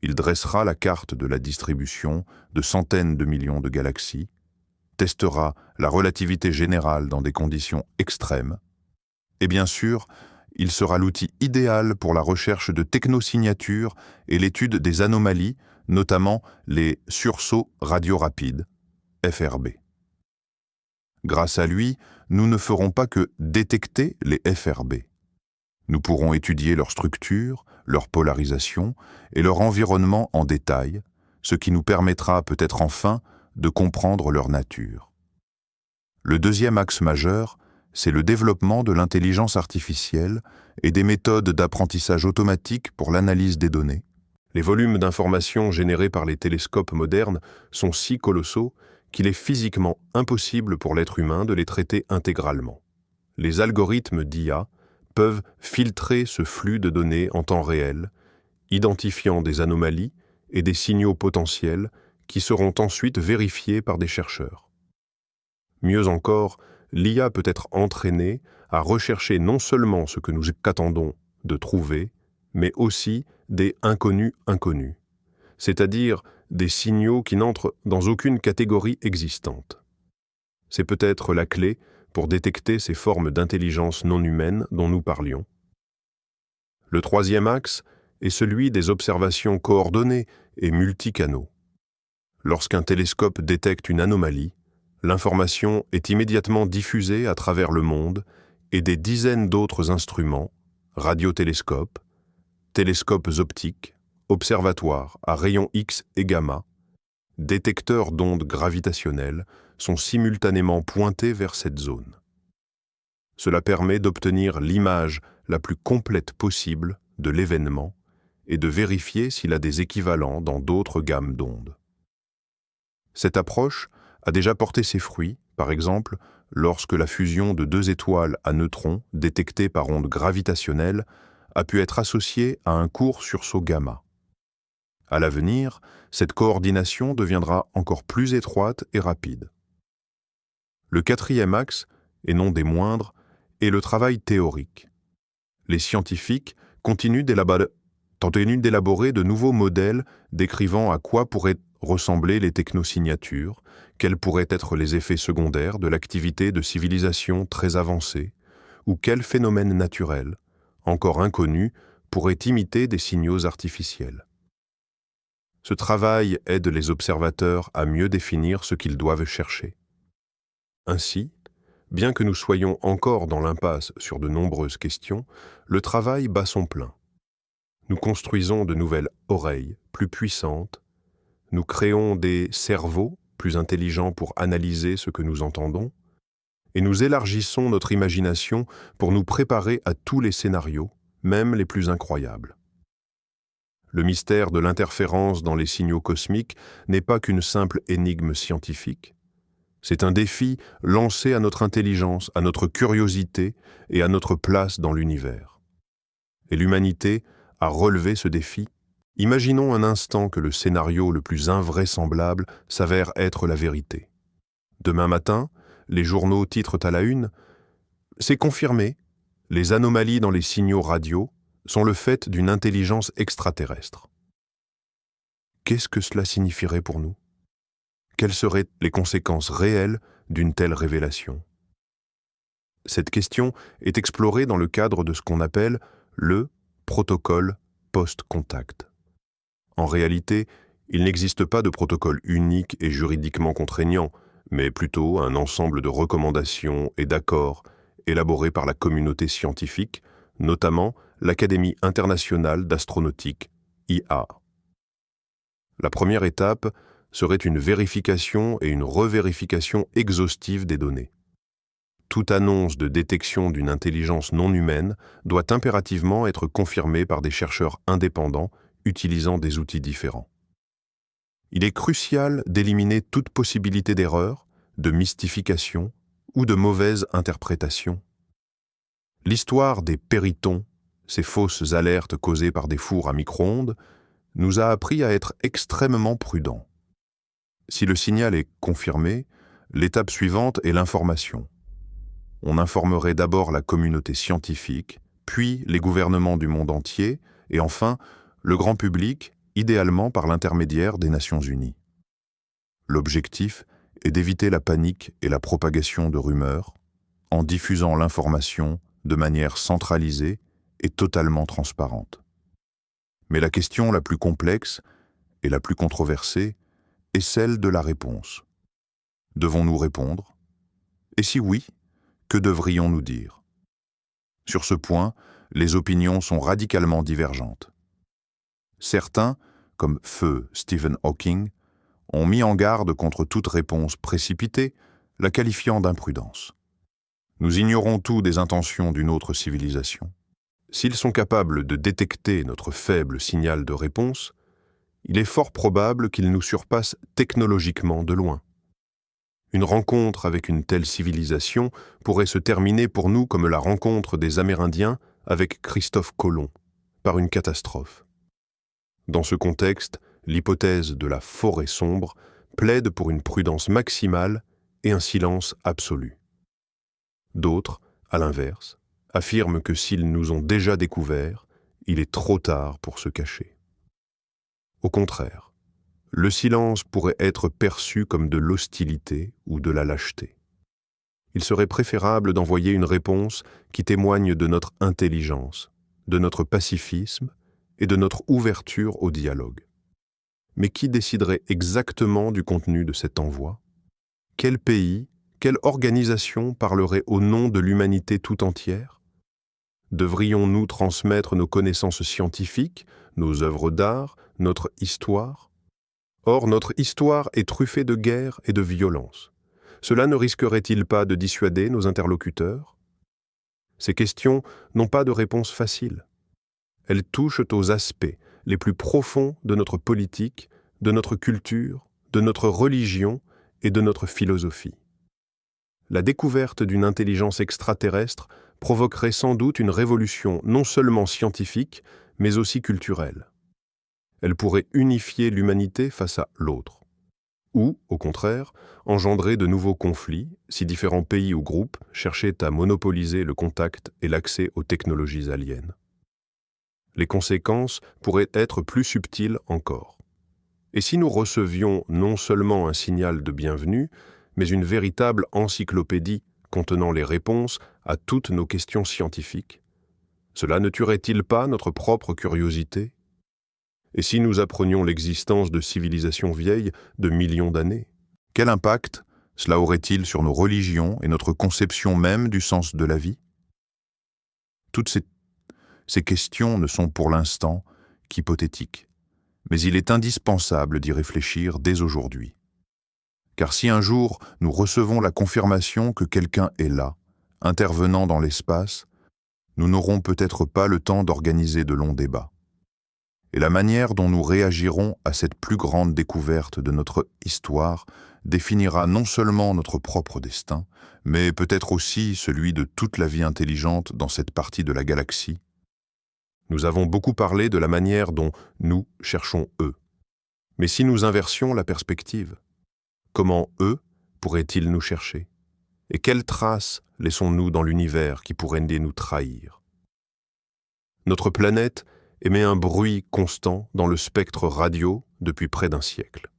Il dressera la carte de la distribution de centaines de millions de galaxies, testera la relativité générale dans des conditions extrêmes, et bien sûr, il sera l'outil idéal pour la recherche de technosignatures et l'étude des anomalies, notamment les sursauts radiorapides, FRB. Grâce à lui, nous ne ferons pas que détecter les FRB. Nous pourrons étudier leur structure, leur polarisation et leur environnement en détail, ce qui nous permettra peut-être enfin de comprendre leur nature. Le deuxième axe majeur, c'est le développement de l'intelligence artificielle et des méthodes d'apprentissage automatique pour l'analyse des données. Les volumes d'informations générés par les télescopes modernes sont si colossaux qu'il est physiquement impossible pour l'être humain de les traiter intégralement. Les algorithmes d'IA peuvent filtrer ce flux de données en temps réel, identifiant des anomalies et des signaux potentiels qui seront ensuite vérifiés par des chercheurs. Mieux encore, l'IA peut être entraînée à rechercher non seulement ce que nous attendons de trouver, mais aussi des inconnus inconnus, c'est-à-dire des signaux qui n'entrent dans aucune catégorie existante. C'est peut-être la clé pour détecter ces formes d'intelligence non humaine dont nous parlions. Le troisième axe est celui des observations coordonnées et multicanaux. Lorsqu'un télescope détecte une anomalie, l'information est immédiatement diffusée à travers le monde et des dizaines d'autres instruments, radiotélescopes, télescopes optiques, observatoires à rayons X et gamma, détecteurs d'ondes gravitationnelles sont simultanément pointés vers cette zone. Cela permet d'obtenir l'image la plus complète possible de l'événement et de vérifier s'il a des équivalents dans d'autres gammes d'ondes. Cette approche a déjà porté ses fruits, par exemple, lorsque la fusion de deux étoiles à neutrons détectées par ondes gravitationnelles a pu être associée à un court sursaut gamma. À l'avenir, cette coordination deviendra encore plus étroite et rapide. Le quatrième axe, et non des moindres, est le travail théorique. Les scientifiques continuent d'élaborer de nouveaux modèles décrivant à quoi pourraient ressembler les technosignatures, quels pourraient être les effets secondaires de l'activité de civilisation très avancée, ou quels phénomènes naturels, encore inconnus, pourraient imiter des signaux artificiels. Ce travail aide les observateurs à mieux définir ce qu'ils doivent chercher. Ainsi, bien que nous soyons encore dans l'impasse sur de nombreuses questions, le travail bat son plein. Nous construisons de nouvelles oreilles plus puissantes, nous créons des cerveaux plus intelligents pour analyser ce que nous entendons, et nous élargissons notre imagination pour nous préparer à tous les scénarios, même les plus incroyables. Le mystère de l'interférence dans les signaux cosmiques n'est pas qu'une simple énigme scientifique. C'est un défi lancé à notre intelligence, à notre curiosité et à notre place dans l'univers. Et l'humanité a relevé ce défi. Imaginons un instant que le scénario le plus invraisemblable s'avère être la vérité. Demain matin, les journaux titrent à la une « C'est confirmé, les anomalies dans les signaux radio sont le fait d'une intelligence extraterrestre ». Qu'est-ce que cela signifierait pour nous ? Quelles seraient les conséquences réelles d'une telle révélation ? Cette question est explorée dans le cadre de ce qu'on appelle le protocole post-contact. En réalité, il n'existe pas de protocole unique et juridiquement contraignant, mais plutôt un ensemble de recommandations et d'accords élaborés par la communauté scientifique, notamment l'Académie internationale d'astronautique, IA. La première étape serait une vérification et une revérification exhaustive des données. Toute annonce de détection d'une intelligence non humaine doit impérativement être confirmée par des chercheurs indépendants utilisant des outils différents. Il est crucial d'éliminer toute possibilité d'erreur, de mystification ou de mauvaise interprétation. L'histoire des péritons, ces fausses alertes causées par des fours à micro-ondes, nous a appris à être extrêmement prudents. Si le signal est confirmé, l'étape suivante est l'information. On informerait d'abord la communauté scientifique, puis les gouvernements du monde entier, et enfin le grand public, idéalement par l'intermédiaire des Nations Unies. L'objectif est d'éviter la panique et la propagation de rumeurs, en diffusant l'information de manière centralisée et totalement transparente. Mais la question la plus complexe et la plus controversée est celle de la réponse. Devons-nous répondre ? Et si oui, que devrions-nous dire ? Sur ce point, les opinions sont radicalement divergentes. Certains, comme feu Stephen Hawking, ont mis en garde contre toute réponse précipitée, la qualifiant d'imprudence. Nous ignorons tout des intentions d'une autre civilisation. S'ils sont capables de détecter notre faible signal de réponse, il est fort probable qu'ils nous surpassent technologiquement de loin. Une rencontre avec une telle civilisation pourrait se terminer pour nous comme la rencontre des Amérindiens avec Christophe Colomb, par une catastrophe. Dans ce contexte, l'hypothèse de la forêt sombre plaide pour une prudence maximale et un silence absolu. D'autres, à l'inverse, affirment que s'ils nous ont déjà découverts, il est trop tard pour se cacher. Au contraire, le silence pourrait être perçu comme de l'hostilité ou de la lâcheté. Il serait préférable d'envoyer une réponse qui témoigne de notre intelligence, de notre pacifisme et de notre ouverture au dialogue. Mais qui déciderait exactement du contenu de cet envoi ? Quel pays, quelle organisation parlerait au nom de l'humanité tout entière ? Devrions-nous transmettre nos connaissances scientifiques, nos œuvres d'art, notre histoire ? Or, notre histoire est truffée de guerres et de violences. Cela ne risquerait-il pas de dissuader nos interlocuteurs ? Ces questions n'ont pas de réponse facile. Elles touchent aux aspects les plus profonds de notre politique, de notre culture, de notre religion et de notre philosophie. La découverte d'une intelligence extraterrestre provoquerait sans doute une révolution non seulement scientifique, mais aussi culturelle. Elle pourrait unifier l'humanité face à l'autre. ou, au contraire, engendrer de nouveaux conflits si différents pays ou groupes cherchaient à monopoliser le contact et l'accès aux technologies aliens. Les conséquences pourraient être plus subtiles encore. Et si nous recevions non seulement un signal de bienvenue, mais une véritable encyclopédie contenant les réponses à toutes nos questions scientifiques, cela ne tuerait-il pas notre propre curiosité? Et si nous apprenions l'existence de civilisations vieilles de millions d'années? Quel impact cela aurait-il sur nos religions et notre conception même du sens de la vie? Toutes ces questions ne sont pour l'instant qu'hypothétiques, mais il est indispensable d'y réfléchir dès aujourd'hui. Car si un jour nous recevons la confirmation que quelqu'un est là, intervenant dans l'espace, nous n'aurons peut-être pas le temps d'organiser de longs débats. Et la manière dont nous réagirons à cette plus grande découverte de notre histoire définira non seulement notre propre destin, mais peut-être aussi celui de toute la vie intelligente dans cette partie de la galaxie. Nous avons beaucoup parlé de la manière dont nous cherchons eux. Mais si nous inversions la perspective, comment eux pourraient-ils nous chercher? Et quelles traces laissons-nous dans l'univers qui pourraient nous trahir? Notre planète émet un bruit constant dans le spectre radio depuis près d'un siècle.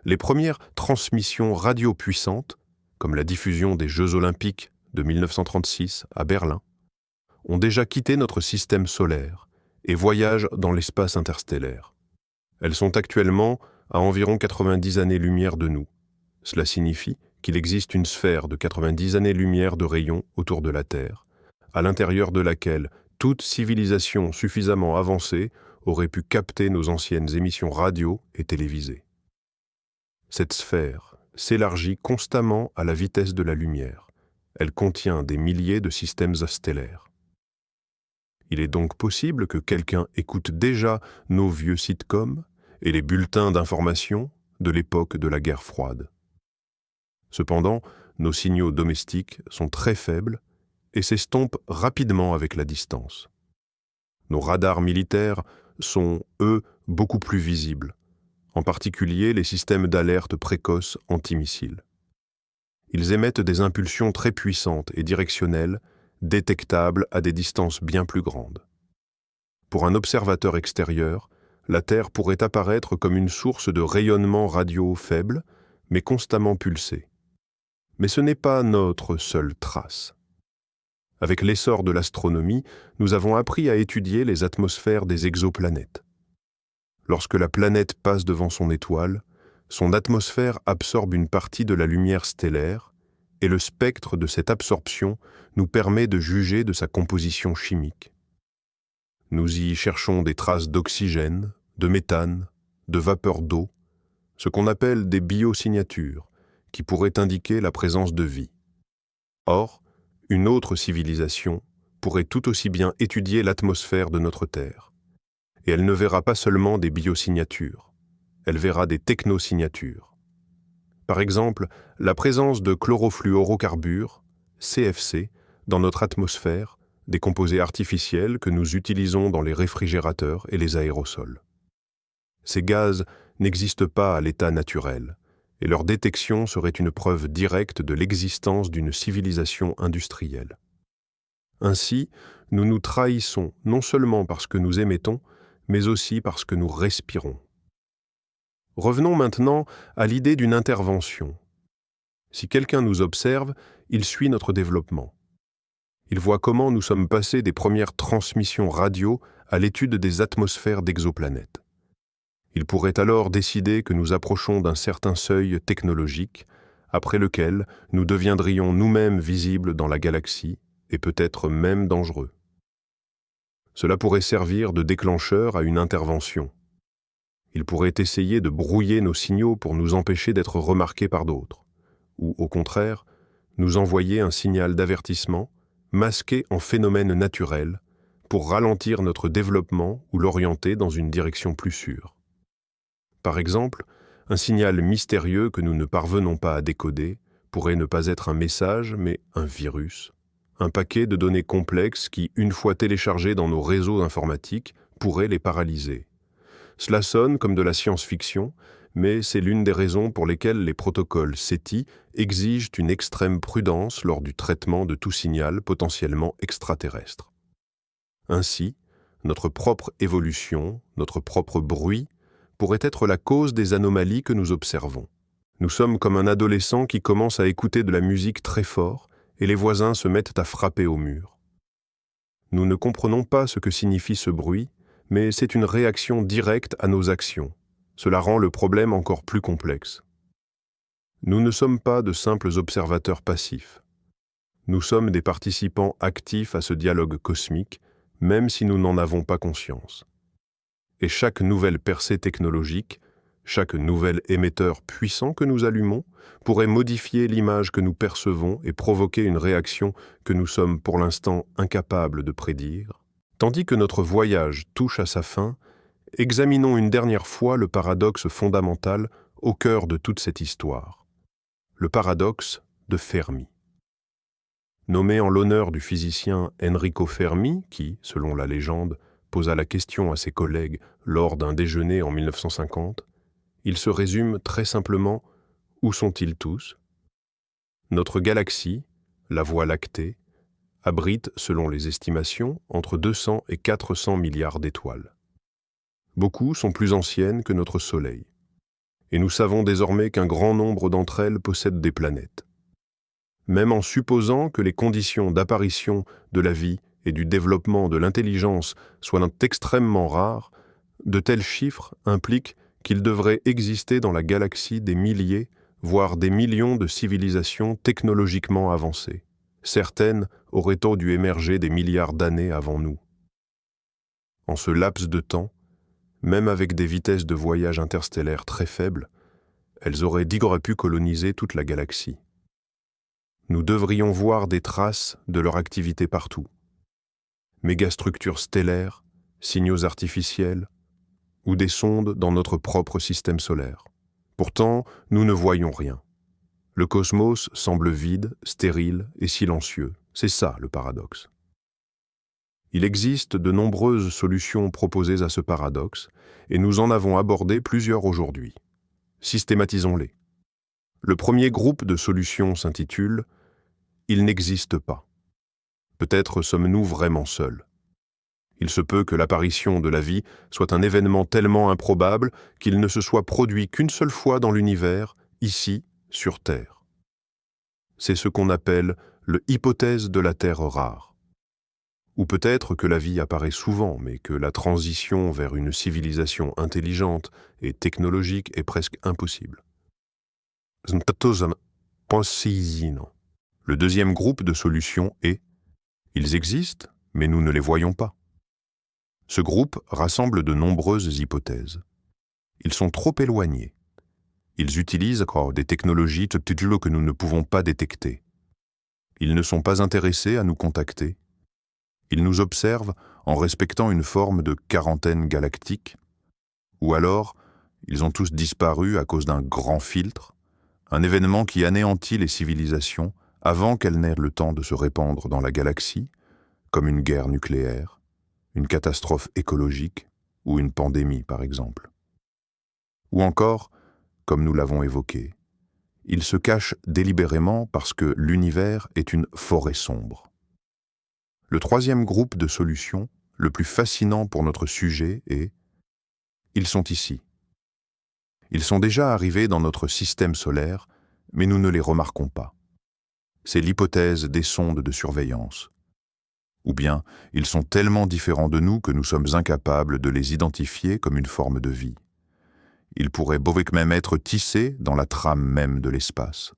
Les premières transmissions radio puissantes, comme la diffusion des Jeux olympiques de 1936 à Berlin, ont déjà quitté notre système solaire et voyagent dans l'espace interstellaire. Elles sont actuellement à environ 90 années-lumière de nous. Cela signifie qu'il existe une sphère de 90 années-lumière de rayon autour de la Terre, à l'intérieur de laquelle toute civilisation suffisamment avancée aurait pu capter nos anciennes émissions radio et télévisées. Cette sphère s'élargit constamment à la vitesse de la lumière. Elle contient des milliers de systèmes stellaires. Il est donc possible que quelqu'un écoute déjà nos vieux sitcoms et les bulletins d'information de l'époque de la guerre froide. Cependant, nos signaux domestiques sont très faibles et s'estompent rapidement avec la distance. Nos radars militaires sont, eux, beaucoup plus visibles, en particulier les systèmes d'alerte précoce antimissiles. Ils émettent des impulsions très puissantes et directionnelles, détectables à des distances bien plus grandes. Pour un observateur extérieur, la Terre pourrait apparaître comme une source de rayonnement radio faible, mais constamment pulsé. Mais ce n'est pas notre seule trace. Avec l'essor de l'astronomie, nous avons appris à étudier les atmosphères des exoplanètes. Lorsque la planète passe devant son étoile, son atmosphère absorbe une partie de la lumière stellaire, et le spectre de cette absorption nous permet de juger de sa composition chimique. Nous y cherchons des traces d'oxygène, de méthane, de vapeur d'eau, ce qu'on appelle des biosignatures, qui pourraient indiquer la présence de vie. Or, une autre civilisation pourrait tout aussi bien étudier l'atmosphère de notre Terre. Et elle ne verra pas seulement des biosignatures, elle verra des technosignatures. Par exemple, la présence de chlorofluorocarbures, CFC, dans notre atmosphère, des composés artificiels que nous utilisons dans les réfrigérateurs et les aérosols. Ces gaz n'existent pas à l'état naturel, et leur détection serait une preuve directe de l'existence d'une civilisation industrielle. Ainsi, nous nous trahissons non seulement parce que nous émettons, mais aussi parce que nous respirons. Revenons maintenant à l'idée d'une intervention. Si quelqu'un nous observe, il suit notre développement. Il voit comment nous sommes passés des premières transmissions radio à l'étude des atmosphères d'exoplanètes. Il pourrait alors décider que nous approchons d'un certain seuil technologique, après lequel nous deviendrions nous-mêmes visibles dans la galaxie et peut-être même dangereux. Cela pourrait servir de déclencheur à une intervention. Il pourrait essayer de brouiller nos signaux pour nous empêcher d'être remarqués par d'autres, ou au contraire, nous envoyer un signal d'avertissement masqué en phénomène naturel pour ralentir notre développement ou l'orienter dans une direction plus sûre. Par exemple, un signal mystérieux que nous ne parvenons pas à décoder pourrait ne pas être un message, mais un virus, un paquet de données complexes qui, une fois téléchargées dans nos réseaux informatiques, pourrait les paralyser. Cela sonne comme de la science-fiction, mais c'est l'une des raisons pour lesquelles les protocoles SETI exigent une extrême prudence lors du traitement de tout signal potentiellement extraterrestre. Ainsi, notre propre évolution, notre propre bruit, pourrait être la cause des anomalies que nous observons. Nous sommes comme un adolescent qui commence à écouter de la musique très fort et les voisins se mettent à frapper au mur. Nous ne comprenons pas ce que signifie ce bruit, mais c'est une réaction directe à nos actions. Cela rend le problème encore plus complexe. Nous ne sommes pas de simples observateurs passifs. Nous sommes des participants actifs à ce dialogue cosmique, même si nous n'en avons pas conscience. Et chaque nouvelle percée technologique, chaque nouvel émetteur puissant que nous allumons, pourrait modifier l'image que nous percevons et provoquer une réaction que nous sommes pour l'instant incapables de prédire. Tandis que notre voyage touche à sa fin, examinons une dernière fois le paradoxe fondamental au cœur de toute cette histoire. Le paradoxe de Fermi. Nommé en l'honneur du physicien Enrico Fermi, qui, selon la légende, posa la question à ses collègues lors d'un déjeuner en 1950, il se résume très simplement « Où sont-ils tous ?» Notre galaxie, la Voie lactée, abrite, selon les estimations, entre 200 et 400 milliards d'étoiles. Beaucoup sont plus anciennes que notre Soleil. Et nous savons désormais qu'un grand nombre d'entre elles possèdent des planètes. Même en supposant que les conditions d'apparition de la vie et du développement de l'intelligence soient extrêmement rares, de tels chiffres impliquent qu'il devrait exister dans la galaxie des milliers, voire des millions de civilisations technologiquement avancées. Certaines auraient dû émerger des milliards d'années avant nous. En ce laps de temps, même avec des vitesses de voyage interstellaires très faibles, elles auraient pu coloniser toute la galaxie. Nous devrions voir des traces de leur activité partout. Mégastructures stellaires, signaux artificiels, ou des sondes dans notre propre système solaire. Pourtant, nous ne voyons rien. Le cosmos semble vide, stérile et silencieux. C'est ça le paradoxe. Il existe de nombreuses solutions proposées à ce paradoxe, et nous en avons abordé plusieurs aujourd'hui. Systématisons-les. Le premier groupe de solutions s'intitule « Il n'existe pas ». Peut-être sommes-nous vraiment seuls. Il se peut que l'apparition de la vie soit un événement tellement improbable qu'il ne se soit produit qu'une seule fois dans l'univers, ici, sur Terre. C'est ce qu'on appelle l'hypothèse de la Terre rare. Ou peut-être que la vie apparaît souvent, mais que la transition vers une civilisation intelligente et technologique est presque impossible. Le deuxième groupe de solutions est « Ils existent, mais nous ne les voyons pas ». Ce groupe rassemble de nombreuses hypothèses. Ils sont trop éloignés. Ils utilisent des technologies que nous ne pouvons pas détecter. Ils ne sont pas intéressés à nous contacter. Ils nous observent en respectant une forme de quarantaine galactique. Ou alors, ils ont tous disparu à cause d'un grand filtre, un événement qui anéantit les civilisations avant qu'elles n'aient le temps de se répandre dans la galaxie, comme une guerre nucléaire, une catastrophe écologique ou une pandémie par exemple. Ou encore, comme nous l'avons évoqué, ils se cachent délibérément parce que l'univers est une forêt sombre. Le troisième groupe de solutions, le plus fascinant pour notre sujet, est « Ils sont ici ». Ils sont déjà arrivés dans notre système solaire, mais nous ne les remarquons pas. C'est l'hypothèse des sondes de surveillance. Ou bien, ils sont tellement différents de nous que nous sommes incapables de les identifier comme une forme de vie. Ils pourraient même être tissés dans la trame même de l'espace.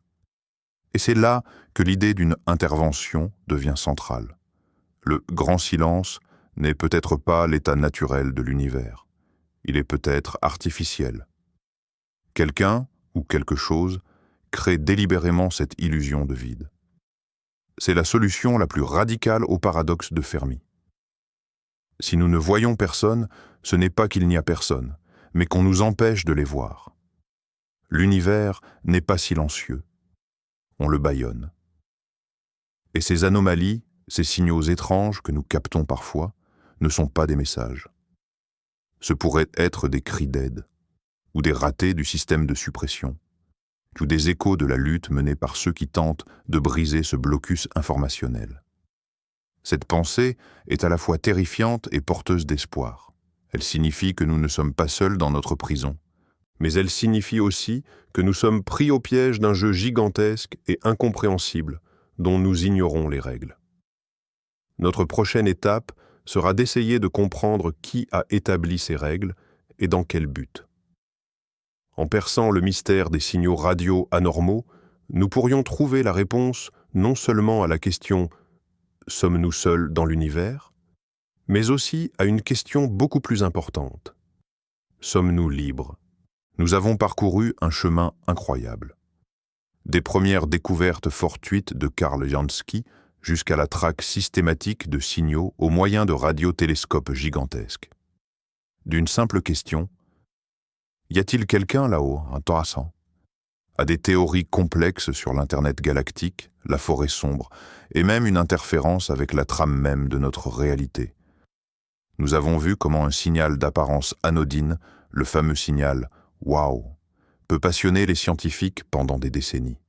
Et c'est là que l'idée d'une intervention devient centrale. Le grand silence n'est peut-être pas l'état naturel de l'univers. Il est peut-être artificiel. Quelqu'un ou quelque chose crée délibérément cette illusion de vide. C'est la solution la plus radicale au paradoxe de Fermi. Si nous ne voyons personne, ce n'est pas qu'il n'y a personne, mais qu'on nous empêche de les voir. L'univers n'est pas silencieux. On le bâillonne. Et ces anomalies, ces signaux étranges que nous captons parfois, ne sont pas des messages. Ce pourraient être des cris d'aide, ou des ratés du système de suppression, ou des échos de la lutte menée par ceux qui tentent de briser ce blocus informationnel. Cette pensée est à la fois terrifiante et porteuse d'espoir. Elle signifie que nous ne sommes pas seuls dans notre prison, mais elle signifie aussi que nous sommes pris au piège d'un jeu gigantesque et incompréhensible dont nous ignorons les règles. Notre prochaine étape sera d'essayer de comprendre qui a établi ces règles et dans quel but. En perçant le mystère des signaux radio anormaux, nous pourrions trouver la réponse non seulement à la question « Sommes-nous seuls dans l'univers ?», mais aussi à une question beaucoup plus importante. Sommes-nous libres ? Nous avons parcouru un chemin incroyable. Des premières découvertes fortuites de Karl Jansky jusqu'à la traque systématique de signaux au moyen de radiotélescopes gigantesques. D'une simple question, y a-t-il quelqu'un là-haut, intéressant, à des théories complexes sur l'Internet galactique, la forêt sombre, et même une interférence avec la trame même de notre réalité. Nous avons vu comment un signal d'apparence anodine, le fameux signal « Wow », peut passionner les scientifiques pendant des décennies.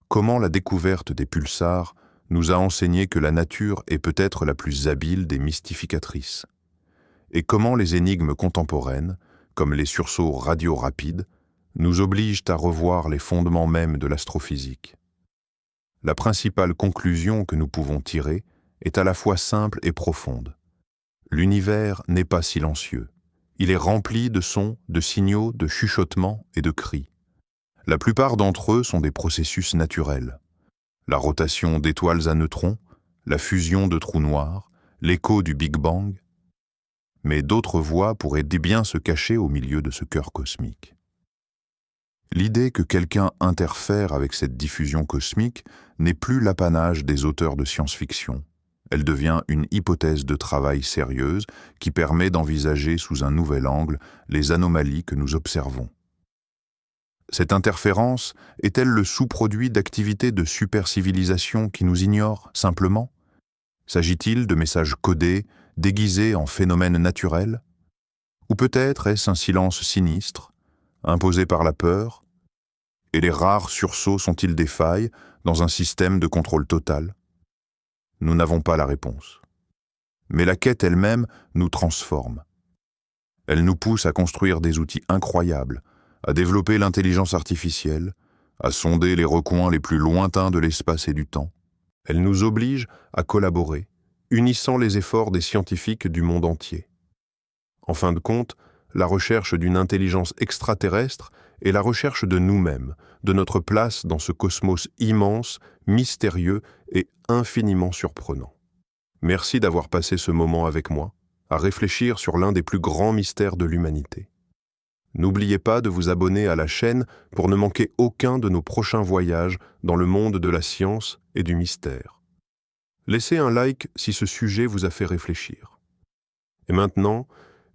Comment la découverte des pulsars nous a enseigné que la nature est peut-être la plus habile des mystificatrices. Et comment les énigmes contemporaines, comme les sursauts radio rapides, nous obligent à revoir les fondements mêmes de l'astrophysique. La principale conclusion que nous pouvons tirer est à la fois simple et profonde. L'univers n'est pas silencieux. Il est rempli de sons, de signaux, de chuchotements et de cris. La plupart d'entre eux sont des processus naturels. La rotation d'étoiles à neutrons, la fusion de trous noirs, l'écho du Big Bang. Mais d'autres voix pourraient bien se cacher au milieu de ce chœur cosmique. L'idée que quelqu'un interfère avec cette diffusion cosmique n'est plus l'apanage des auteurs de science-fiction. Elle devient une hypothèse de travail sérieuse qui permet d'envisager sous un nouvel angle les anomalies que nous observons. Cette interférence est-elle le sous-produit d'activités de supercivilisation qui nous ignorent simplement ? S'agit-il de messages codés, déguisés en phénomènes naturels ? Ou peut-être est-ce un silence sinistre, imposé par la peur ? Et les rares sursauts sont-ils des failles dans un système de contrôle total ? Nous n'avons pas la réponse. Mais la quête elle-même nous transforme. Elle nous pousse à construire des outils incroyables, à développer l'intelligence artificielle, à sonder les recoins les plus lointains de l'espace et du temps. Elle nous oblige à collaborer, unissant les efforts des scientifiques du monde entier. En fin de compte, la recherche d'une intelligence extraterrestre est la recherche de nous-mêmes, de notre place dans ce cosmos immense, mystérieux et infiniment surprenant. Merci d'avoir passé ce moment avec moi, à réfléchir sur l'un des plus grands mystères de l'humanité. N'oubliez pas de vous abonner à la chaîne pour ne manquer aucun de nos prochains voyages dans le monde de la science et du mystère. Laissez un like si ce sujet vous a fait réfléchir. Et maintenant,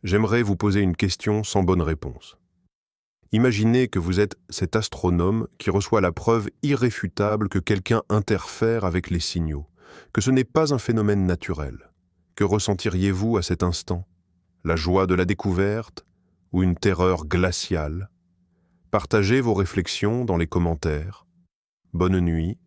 j'aimerais vous poser une question sans bonne réponse. Imaginez que vous êtes cet astronome qui reçoit la preuve irréfutable que quelqu'un interfère avec les signaux, que ce n'est pas un phénomène naturel. Que ressentiriez-vous à cet instant ? La joie de la découverte ou une terreur glaciale ? Partagez vos réflexions dans les commentaires. Bonne nuit